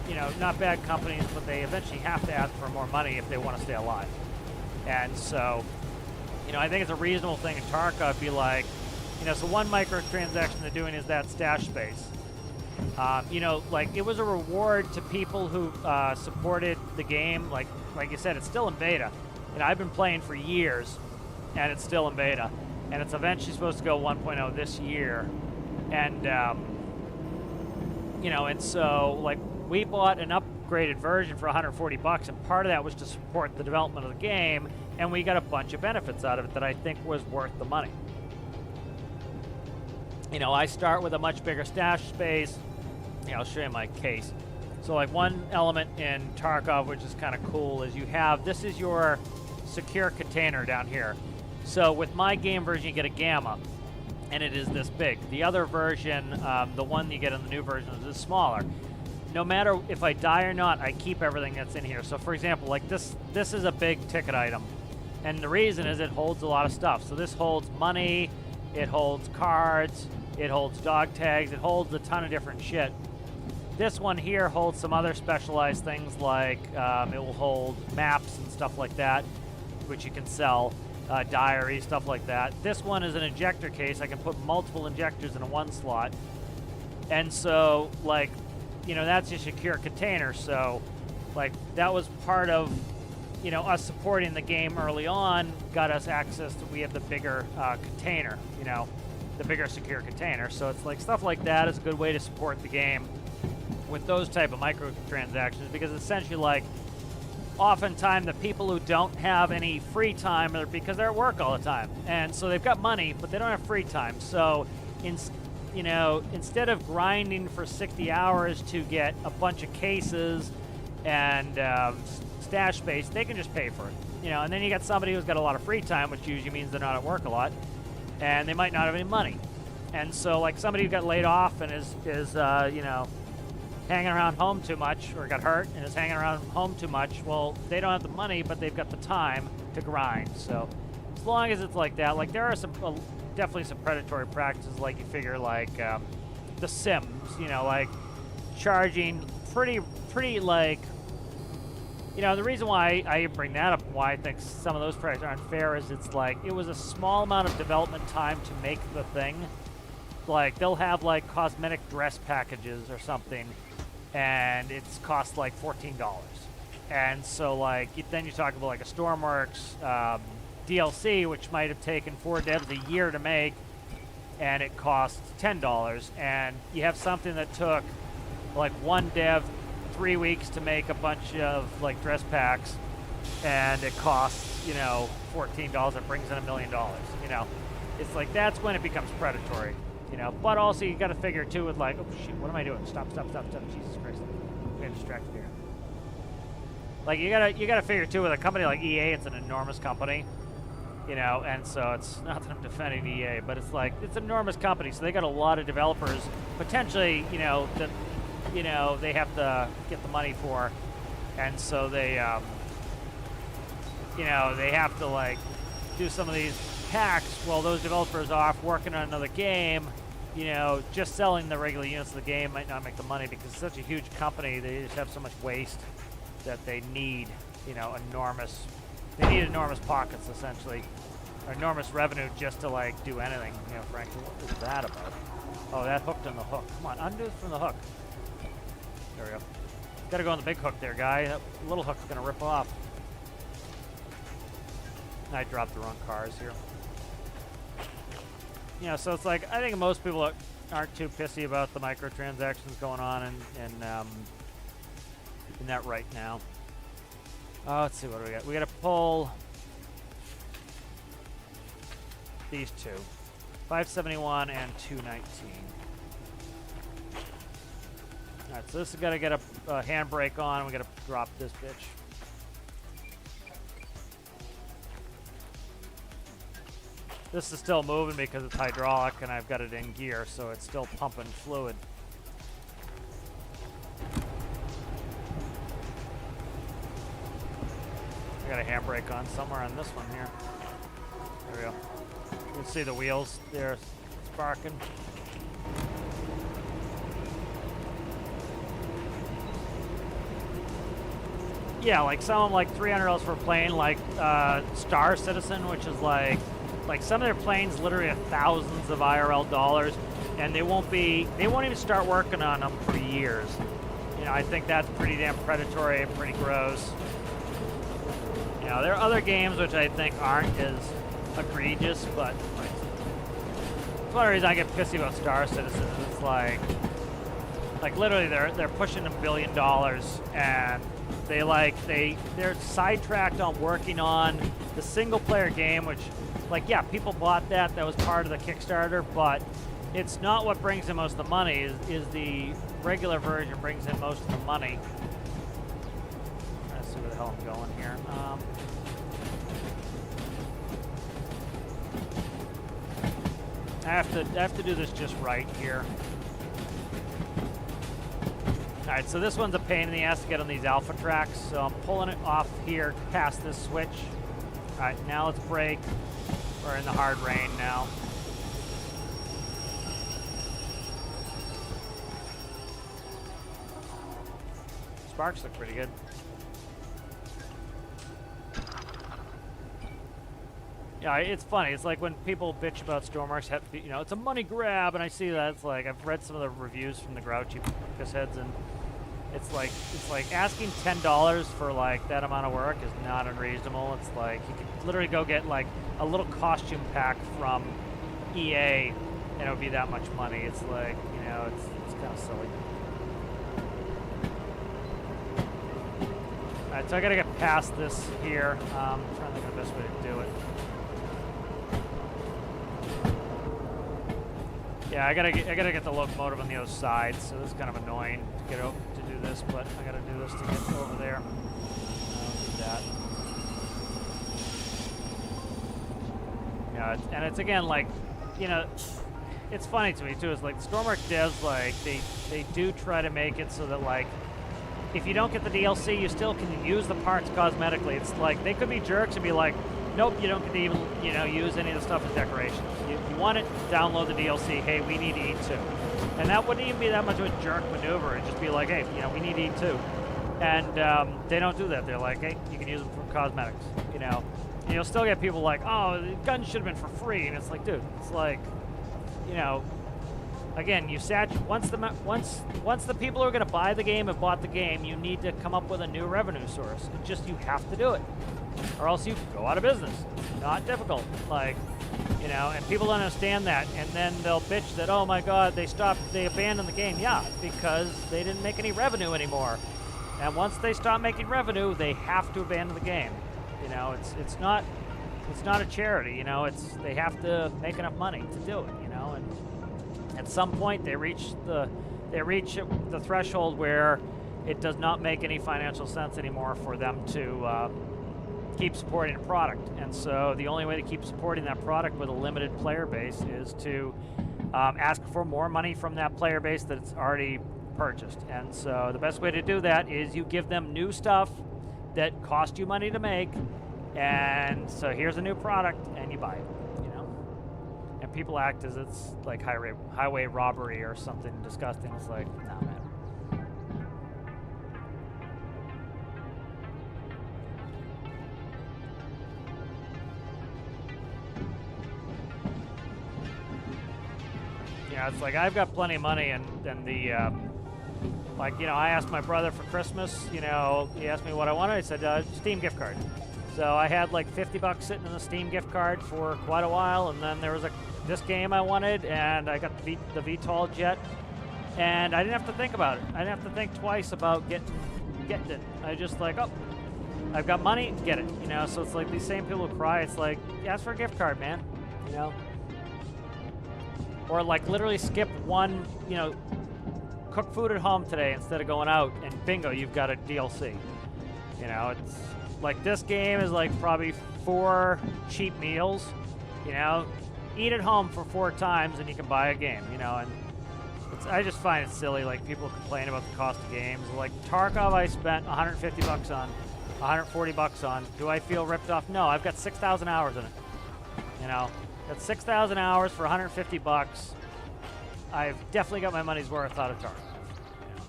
you know, not bad companies, but they eventually have to ask for more money if they want to stay alive. And so, you know, I think it's a reasonable thing in Tarkov, be like, you know, so one microtransaction they're doing is that stash space. You know, like, it was a reward to people who supported the game. Like you said, it's still in beta, and I've been playing for years, and it's still in beta, and it's eventually supposed to go 1.0 this year. And you know, and so, like, we bought an upgraded version for 140 bucks, and part of that was to support the development of the game, and we got a bunch of benefits out of it that I think was worth the money. You know, I start with a much bigger stash space. Yeah, I'll show you my case. So, like, one element in Tarkov, which is kind of cool, is you have, this is your secure container down here. So with my game version, you get a gamma, and it is this big. The other version, the one you get in the new version, is smaller. No matter if I die or not, I keep everything that's in here. So for example, like this is a big ticket item, and the reason is it holds a lot of stuff. So this holds money, it holds cards, it holds dog tags, it holds a ton of different shit. this one here holds some other specialized things like it will hold maps and stuff like that, which you can sell, diaries, stuff like that. This one is an injector case. I can put multiple injectors in a one slot. And so, like, you know, that's a secure container. So, like, that was part of, you know, us supporting the game early on, got us access to, we have the bigger container, you know, the bigger secure container. So it's like stuff like that is a good way to support the game with those type of microtransactions, because essentially, like, oftentimes the people who don't have any free time are because they're at work all the time, and so they've got money but they don't have free time. So you know, instead of grinding for 60 hours to get a bunch of cases and stash space, they can just pay for it, you know. And then you got somebody who's got a lot of free time, which usually means they're not at work a lot, and they might not have any money. And so, like, somebody who got laid off and is you know, hanging around home too much, or got hurt and is hanging around home too much, well, they don't have the money, but they've got the time to grind. So as long as it's like that, like, there are some definitely some predatory practices, like you figure, like The Sims, you know, like charging pretty like, you know, the reason why I bring that up, why I think some of those prices are unfair, is it's like, it was a small amount of development time to make the thing. Like, they'll have like cosmetic dress packages or something, and it's cost like $14. And so, like, then you talk about like a Stormworks DLC, which might have taken 4 devs a year to make, and it costs $10. And you have something that took like one dev 3 weeks to make a bunch of like dress packs, and it costs, you know, $14. It brings in $1 million. You know, it's like, that's when it becomes predatory. You know, but also you got to figure too with, like, oh shit, what am I doing? Stop! Jesus Christ! I'm getting distracted here. Like, you gotta figure too with a company like EA. It's an enormous company, you know, and so it's not that I'm defending EA, but it's like, it's an enormous company, so they got a lot of developers potentially, you know, that, you know, they have to get the money for, and so they, you know, they have to like do some of these packs while those developers are off working on another game. You know, just selling the regular units of the game might not make the money, because it's such a huge company. They just have so much waste that they need, you know, they need enormous pockets, essentially, or enormous revenue just to like do anything. You know, frankly, what was that about? Oh, that hooked on the hook. Come on, undo it from the hook. There we go. Gotta go on the big hook there, guy. That little hook's gonna rip off. I dropped the wrong cars here. You know, so it's like, I think most people aren't too pissy about the microtransactions going on in that right now. Let's see, what do we got? We got to pull these two, 571 and 219. All right, so this has got to get a handbrake on. We got to drop this bitch. This is still moving because it's hydraulic, and I've got it in gear, so it's still pumping fluid. I got a handbrake on somewhere on this one here. There we go. You can see the wheels there sparking. Yeah, like some like $300 for a plane, like Star Citizen, which is like some of their planes literally have thousands of IRL dollars, and they won't even start working on them for years. You know, I think that's pretty damn predatory and pretty gross. You know, there are other games which I think aren't as egregious, but like, that's one reason I get pissy about Star Citizen. It's like literally they're pushing $1 billion, and they're sidetracked on working on the single player game, which, like, yeah, people bought that. That was part of the Kickstarter, but it's not what brings in most of the money. Is the regular version brings in most of the money. Let's see where the hell I'm going here. I have to do this just right here. All right, so this one's a pain in the ass to get on these alpha tracks, so I'm pulling it off here past this switch. All right, now let's brake. We're in the hard rain now. sparks look pretty good. Yeah, it's funny. It's like when people bitch about Stormmarks, you know, it's a money grab, and I see that. It's like I've read some of the reviews from the grouchy pissheads, and it's like asking $10 for like that amount of work is not unreasonable. It's like you could literally go get like a little costume pack from EA, and it would be that much money. It's like, you know, it's kind of silly. All right, so I gotta get past this here. I'm trying to think of the best way to do it. Yeah, I gotta get the locomotive on the other side, so this is kind of annoying to get over to do this, but I gotta do this to get over there. I'll do that. Yeah, and it's again like, you know, it's funny to me too. It's like Stormmark devs, like they do try to make it so that like if you don't get the DLC, you still can use the parts cosmetically. It's like they could be jerks and be like, nope, you don't get to even, you know, use any of the stuff as decorations. You want it, download the DLC. Hey, we need E2. And that wouldn't even be that much of a jerk maneuver. It'd just be like, hey, you know, we need E2. And they don't do that. They're like, hey, you can use them for cosmetics, you know. And you'll still get people like, oh, the guns should have been for free. And it's like, dude, it's like, you know, again, you once the people who are going to buy the game have bought the game, you need to come up with a new revenue source. It just, you have to do it, or else you go out of business. Not difficult, like, you know. And people don't understand that, and then they'll bitch that, oh my God, they abandoned the game. Yeah, because they didn't make any revenue anymore. And once they stop making revenue, they have to abandon the game. You know, it's not a charity. You know, they have to make enough money to do it. You know, and at some point they reach the threshold where it does not make any financial sense anymore for them to keep supporting a product. And so the only way to keep supporting that product with a limited player base is to ask for more money from that player base that's already purchased. And so the best way to do that is you give them new stuff that cost you money to make, and so here's a new product, and you buy it, you know. And people act as it's like highway robbery or something disgusting. It's like, nah, man. Yeah, it's like I've got plenty of money, and the like, you know, I asked my brother for Christmas, you know, he asked me what I wanted. I said, Steam gift card. So I had like $50 sitting in the Steam gift card for quite a while, and then there was this game I wanted, and I got the VTOL jet, and I didn't have to think about it. I didn't have to think twice about getting it. I just like, oh, I've got money, get it, you know. So it's like these same people who cry. It's like, yeah, ask for a gift card, man, you know. Or like literally skip one, you know, cook food at home today instead of going out, and bingo, you've got a DLC. You know, it's like this game is like probably 4 cheap meals, you know. Eat at home for 4 times and you can buy a game, you know. And I just find it silly, like people complain about the cost of games. Like Tarkov I spent $150 on, $140 on. Do I feel ripped off? No, I've got 6,000 hours in it. You know, got 6,000 hours for $150. I've definitely got my money's worth out of Tarkov. You know?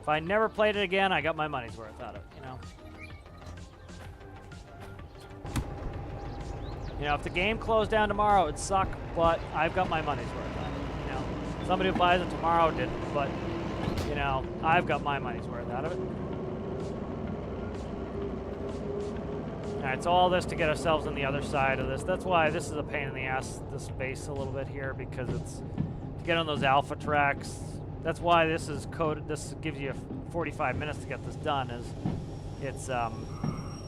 If I never played it again, I got my money's worth out of it, you know? You know, if the game closed down tomorrow, it'd suck, but I've got my money's worth out of it, you know? Somebody who buys it tomorrow didn't, but, you know, I've got my money's worth out of it. Alright, so all this to get ourselves on the other side of this. That's why this is a pain in the ass, this space a little bit here, because it's to get on those alpha tracks. That's why this is coded. This gives you 45 minutes to get this done. Is it's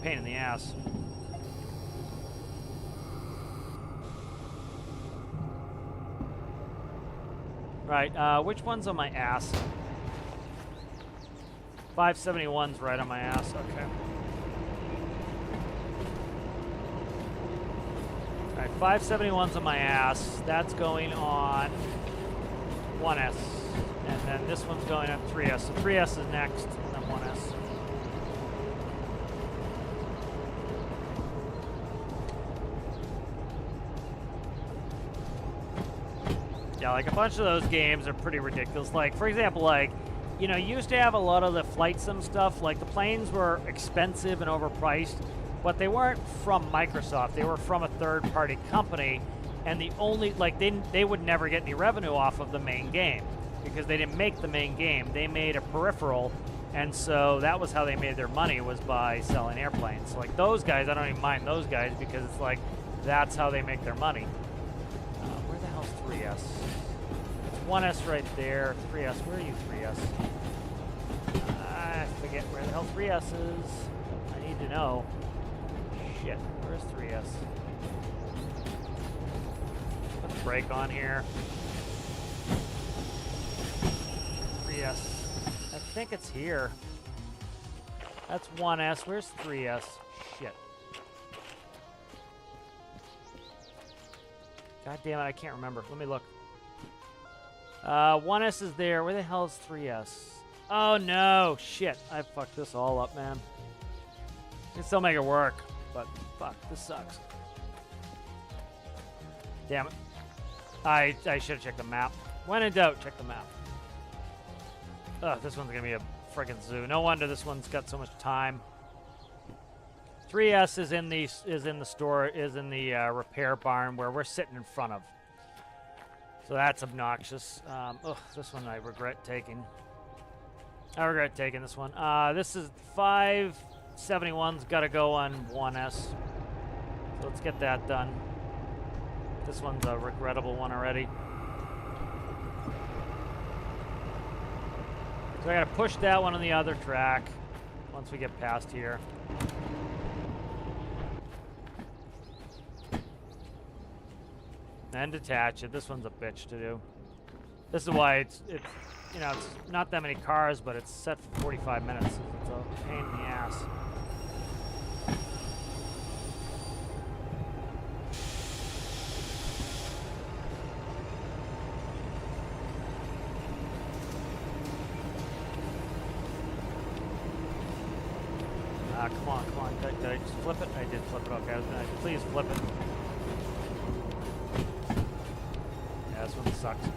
pain in the ass. Right, which one's on my ass? 571's right on my ass. Okay. Alright, 571's on my ass. That's going on 1S. And then this one's going on 3S. So 3S is next, and then 1S. Yeah, like a bunch of those games are pretty ridiculous. Like, for example, like you know, you used to have a lot of the flight sim stuff. Like, the planes were expensive and overpriced, but they weren't from Microsoft. They were from a third-party company, and the only, like, they would never get any revenue off of the main game because they didn't make the main game. They made a peripheral, and so that was how they made their money, was by selling airplanes. So, like, those guys, I don't even mind those guys because it's like, that's how they make their money. Where the hell's 3S? It's 1S right there. 3S, where are you, 3S? I forget where the hell 3S is. I need to know. Shit, where's 3S? Put the brake on here. 3S. I think it's here. That's 1S. Where's 3S? Shit. God damn it, I can't remember. Let me look. 1S is there. Where the hell is 3S? Oh no! Shit. I fucked this all up, man. I can still make it work, but fuck, this sucks. Damn it. I should have checked the map. When in doubt, check the map. Ugh, this one's gonna be a friggin' zoo. No wonder this one's got so much time. 3S is in the store, is in the repair barn where we're sitting in front of. So that's obnoxious. Ugh, this one I regret taking. I regret taking this one. This is 571's got to go on 1S. So let's get that done. This one's a regrettable one already. So I got to push that one on the other track once we get past here. And detach it. This one's a bitch to do. This is why it's you know, it's not that many cars, but it's set for 45 minutes. It's a pain in the ass. Come on, come on. Did I just flip it? I did flip it. Okay, I was gonna please flip it. Yeah, this one sucks.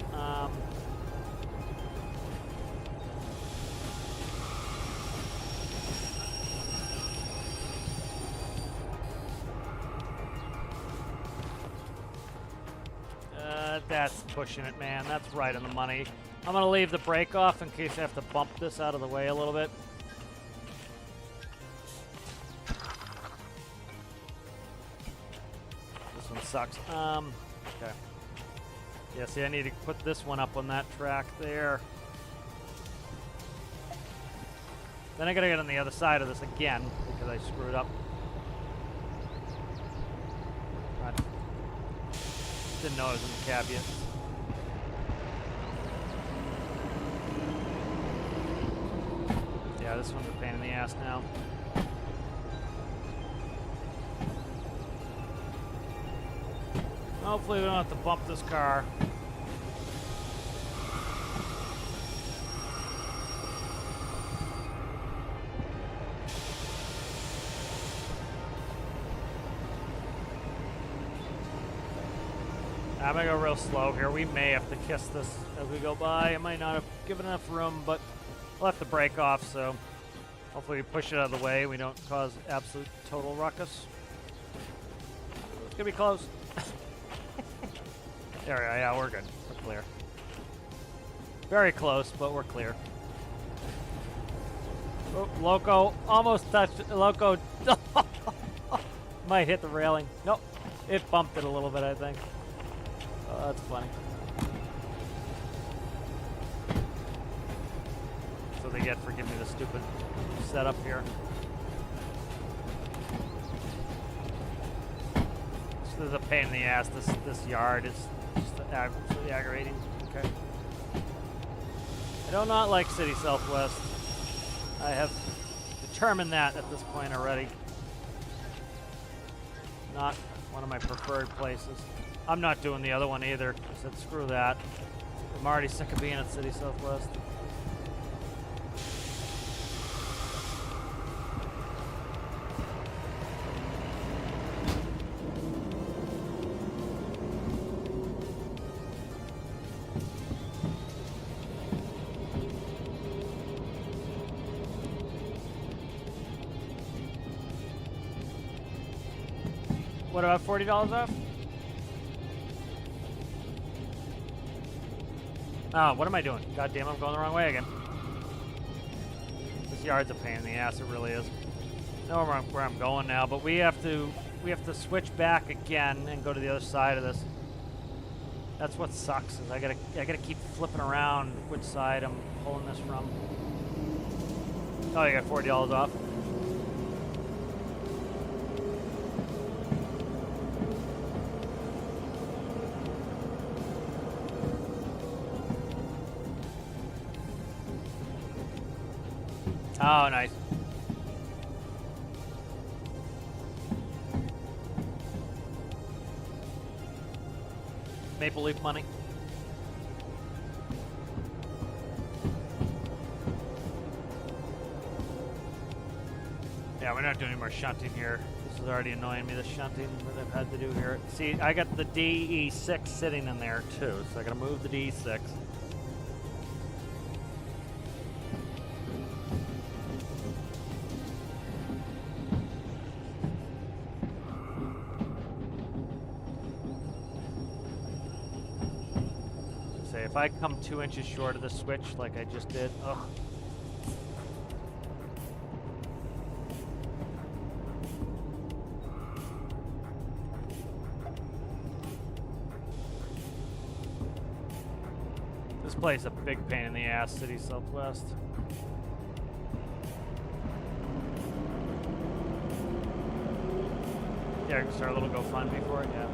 That's pushing it, man. That's right on the money. I'm gonna leave the brake off in case I have to bump this out of the way a little bit. This one sucks. Okay. Yeah, see, I need to put this one up on that track there. Then I gotta get on the other side of this again because I screwed up. Didn't know it was in the cab yet. Yeah, this one's a pain in the ass now. Hopefully we don't have to bump this car. I'm gonna go real slow here. We may have to kiss this as we go by. I might not have given enough room, but we'll have to brake off, so hopefully we push it out of the way. We don't cause absolute total ruckus. It's gonna be close. There we go. Yeah, we're good. We're clear. Very close, but we're clear. Oh, Loco almost touched it. Loco might hit the railing. Nope. It bumped it a little bit, I think. Oh, that's funny. That's what they get for giving me the stupid setup here. This is a pain in the ass. This yard is just absolutely aggravating. Okay. I do not like City Southwest. I have determined that at this point already. Not one of my preferred places. I'm not doing the other one either. I said screw that. I'm already sick of being at City Southwest. What about $40 off? Oh, what am I doing? God damn, I'm going the wrong way again. This yard's a pain in the ass, it really is. I know where I'm going now, but we have to switch back again and go to the other side of this. That's what sucks, is I gotta keep flipping around which side I'm pulling this from. Oh, you got $40 off. Oh, nice. Maple Leaf money. Yeah, we're not doing any more shunting here. This is already annoying me, the shunting that I've had to do here. See, I got the DE6 sitting in there too, so I gotta move the DE6. If I come 2 inches short of the switch like I just did, ugh. This place is a big pain in the ass, City Southwest. Yeah, I can start a little GoFundMe for it, yeah.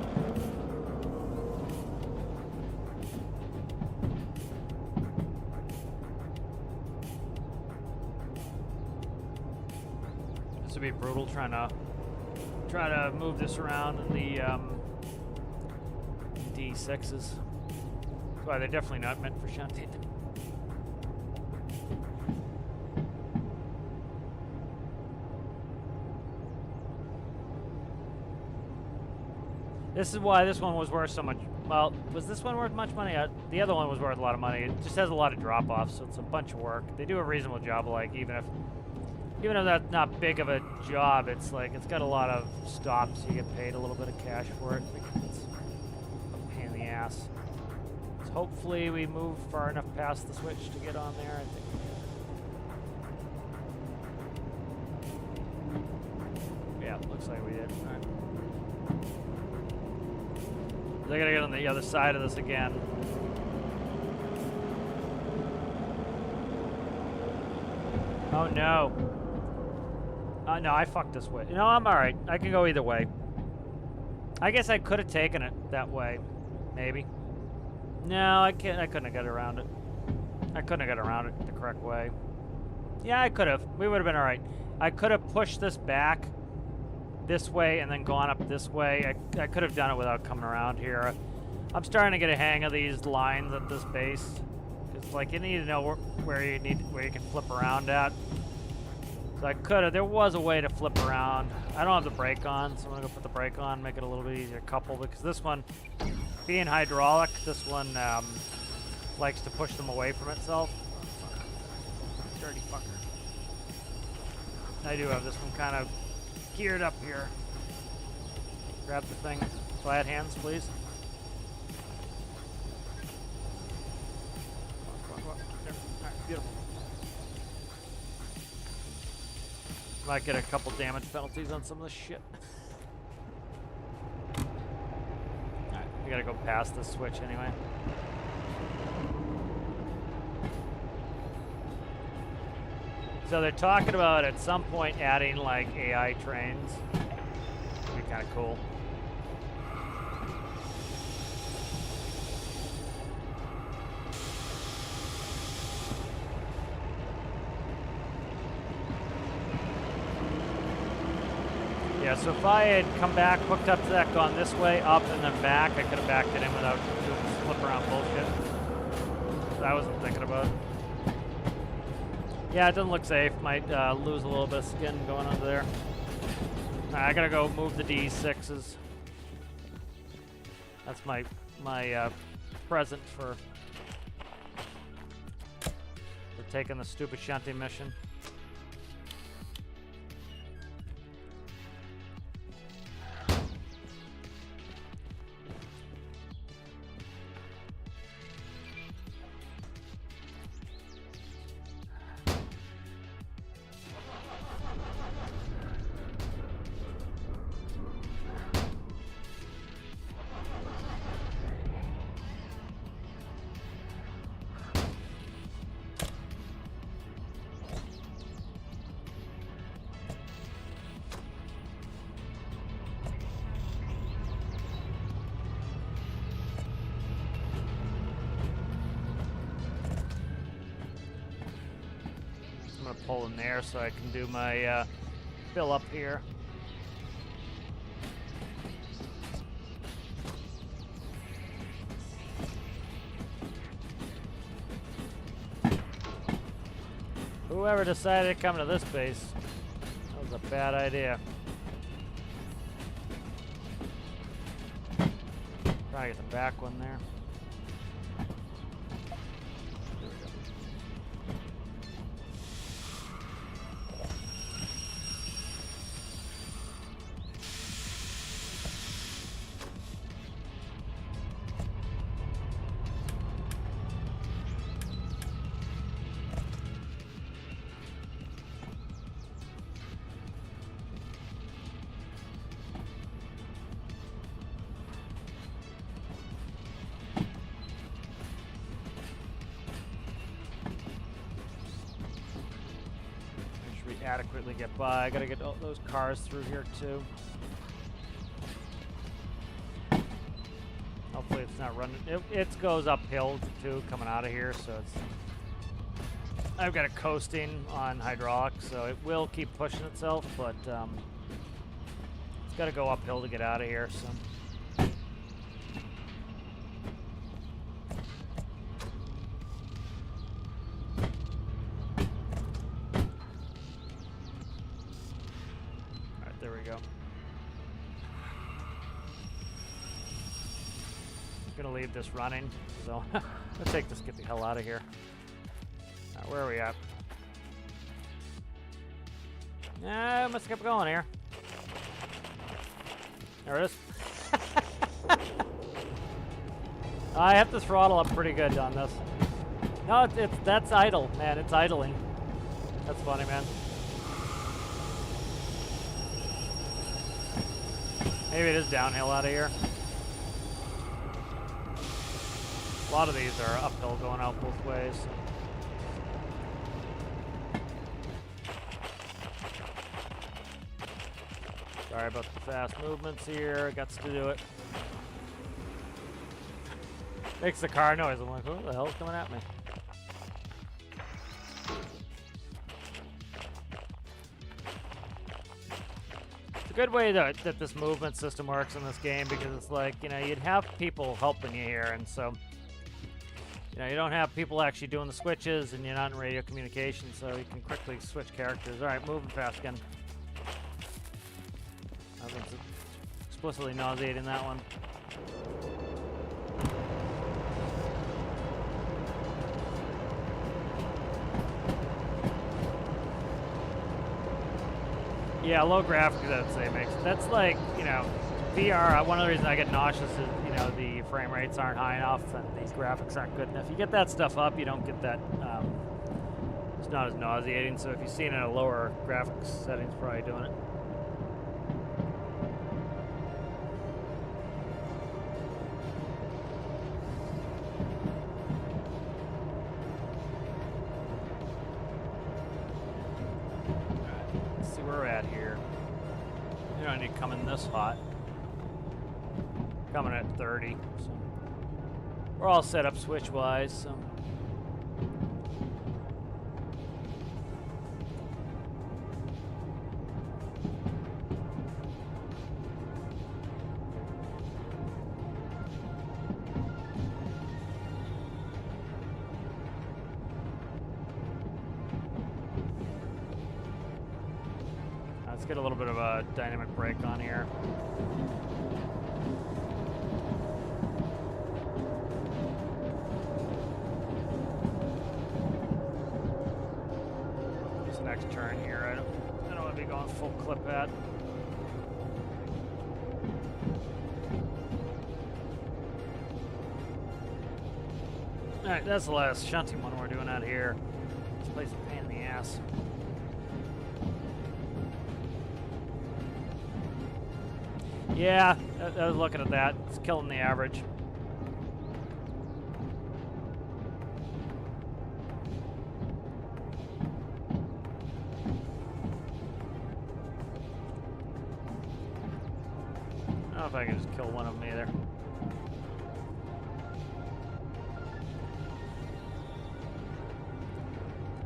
Would be brutal trying to move this around in the D6s. Well, they're definitely not meant for shunting. This is why this one was worth so much. Well, was this one worth much money? The other one was worth a lot of money. It just has a lot of drop-offs, so it's a bunch of work. They do a reasonable job, like even if that's not big of a job, it's like it's got a lot of stops. So you get paid a little bit of cash for it. It's a pain in the ass. So hopefully we move far enough past the switch to get on there. I think. Yeah, looks like we did. All right. I gotta get on the other side of this again. Oh no. No, I fucked this way. No, I'm alright. I can go either way. I guess I could have taken it that way. Maybe. No, I couldn't have got around it. I couldn't have got around it the correct way. Yeah, I could have. We would have been alright. I could have pushed this back this way and then gone up this way. I could have done it without coming around here. I'm starting to get a hang of these lines at this base. It's like you need to know where you can flip around at. So I could have. There was a way to flip around. I don't have the brake on, so I'm gonna go put the brake on, make it a little bit easier to couple, because this one, being hydraulic, this one likes to push them away from itself. Dirty fucker. I do have this one kind of geared up here. Grab the thing. Flat hands, please. There. All right, beautiful. Might get a couple damage penalties on some of this shit. Alright, we gotta go past this switch anyway. So they're talking about at some point adding like AI trains. That'd be kind of cool. Yeah, so if I had come back, hooked up to that, gone this way, up, and then back, I could have backed it in without doing this flip around bullshit. That I wasn't thinking about. Yeah, it doesn't look safe. Might lose a little bit of skin going under there. Alright, I gotta go move the D6s. That's my present for taking the stupid shunting mission. I'm going to pull in there so I can do my fill up here. Whoever decided to come to this base, that was a bad idea. Try to get the back one there. There we go. Adequately get by. I gotta get all those cars through here too. Hopefully it's not running. It goes uphill too coming out of here, so it's. I've got it coasting on hydraulic, so it will keep pushing itself, but it's got to go uphill to get out of here. So. Leave this running, so let's take this, get the hell out of here. Where are we at? Yeah, must keep going here. There it is. I have to throttle up pretty good on this. No, that's idle, man. It's idling. That's funny, man. Maybe it is downhill out of here. A lot of these are uphill going out both ways. Sorry about the fast movements here. Got to do it. Makes the car noise. I'm like, who the hell's coming at me? It's a good way that this movement system works in this game, because it's like, you know, you'd have people helping you here, and so you know, you don't have people actually doing the switches, and you're not in radio communication, so you can quickly switch characters. All right, moving fast again. Nothing's explicitly nauseating that one. Yeah, low graphics, I'd say, makes that's like, you know, VR. One of the reasons I get nauseous is, you know, the frame rates aren't high enough and these graphics aren't good enough. You get that stuff up, you don't get that. It's not as nauseating. So if you've seen it at a lower graphics settings, probably doing it. Let's see where we're at here. You don't need to come in this hot. Coming at 30, so we're all set up switch-wise. So. Let's get a little bit of a dynamic brake on here. Next turn here, I don't want to be going full clip at. All right, that's the last shunting one we're doing out here. This place is a pain in the ass. Yeah, I was looking at that. It's killing the average. I don't know if I can just kill one of them either.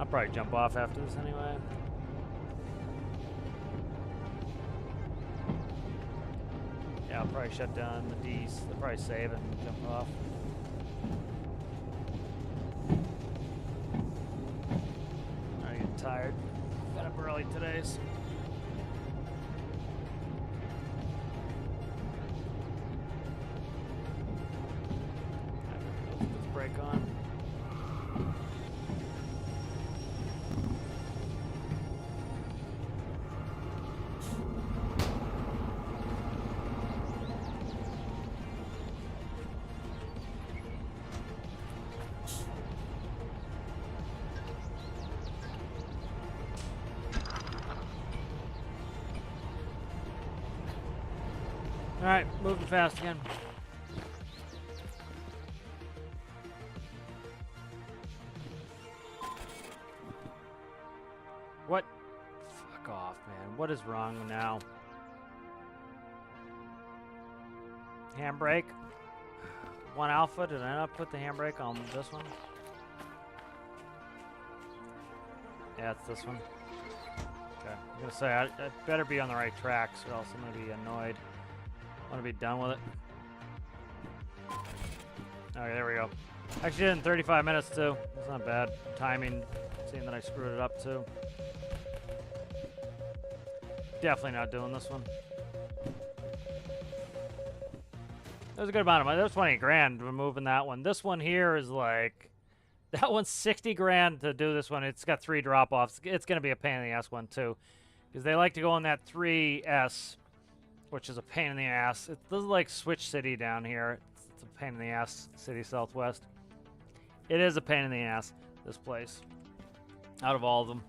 probably jump off after this anyway. Yeah, I'll probably shut down the D's. They'll probably save it and jump off. I get tired. Got up early today, so. Let's break on. Alright, moving fast again. What? Fuck off, man. What is wrong now? Handbrake? One alpha? Did I not put the handbrake on this one? Yeah, it's this one. Okay. I'm gonna say I better be on the right tracks or else I'm gonna be annoyed. I want to be done with it. Okay, there we go. Actually did it in 35 minutes too. That's not bad. Timing, seeing that I screwed it up too. Definitely not doing this one. That was a good amount of money. That was 20 grand removing that one. This one here is like, that one's 60 grand to do this one. It's got 3 drop-offs. It's going to be a pain in the ass one too. Because they like to go on that 3S, which is a pain in the ass. This is like Switch City down here. It's a pain in the ass, City Southwest. It is a pain in the ass, this place. Out of all of them.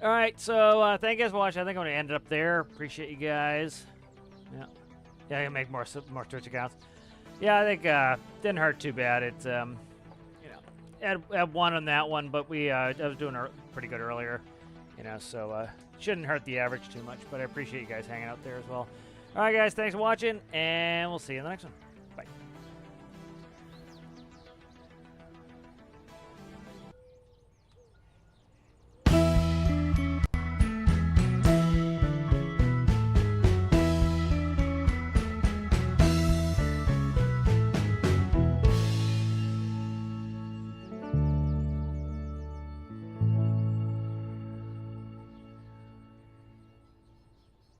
Alright, so thank you guys for watching. I think I'm going to end it up there. Appreciate you guys. Yeah. Yeah, I can make more Twitch accounts. Yeah, I think didn't hurt too bad. It's, you know, had one on that one, but I was doing pretty good earlier. You know, so shouldn't hurt the average too much, but I appreciate you guys hanging out there as well. All right, guys, thanks for watching, and we'll see you in the next one.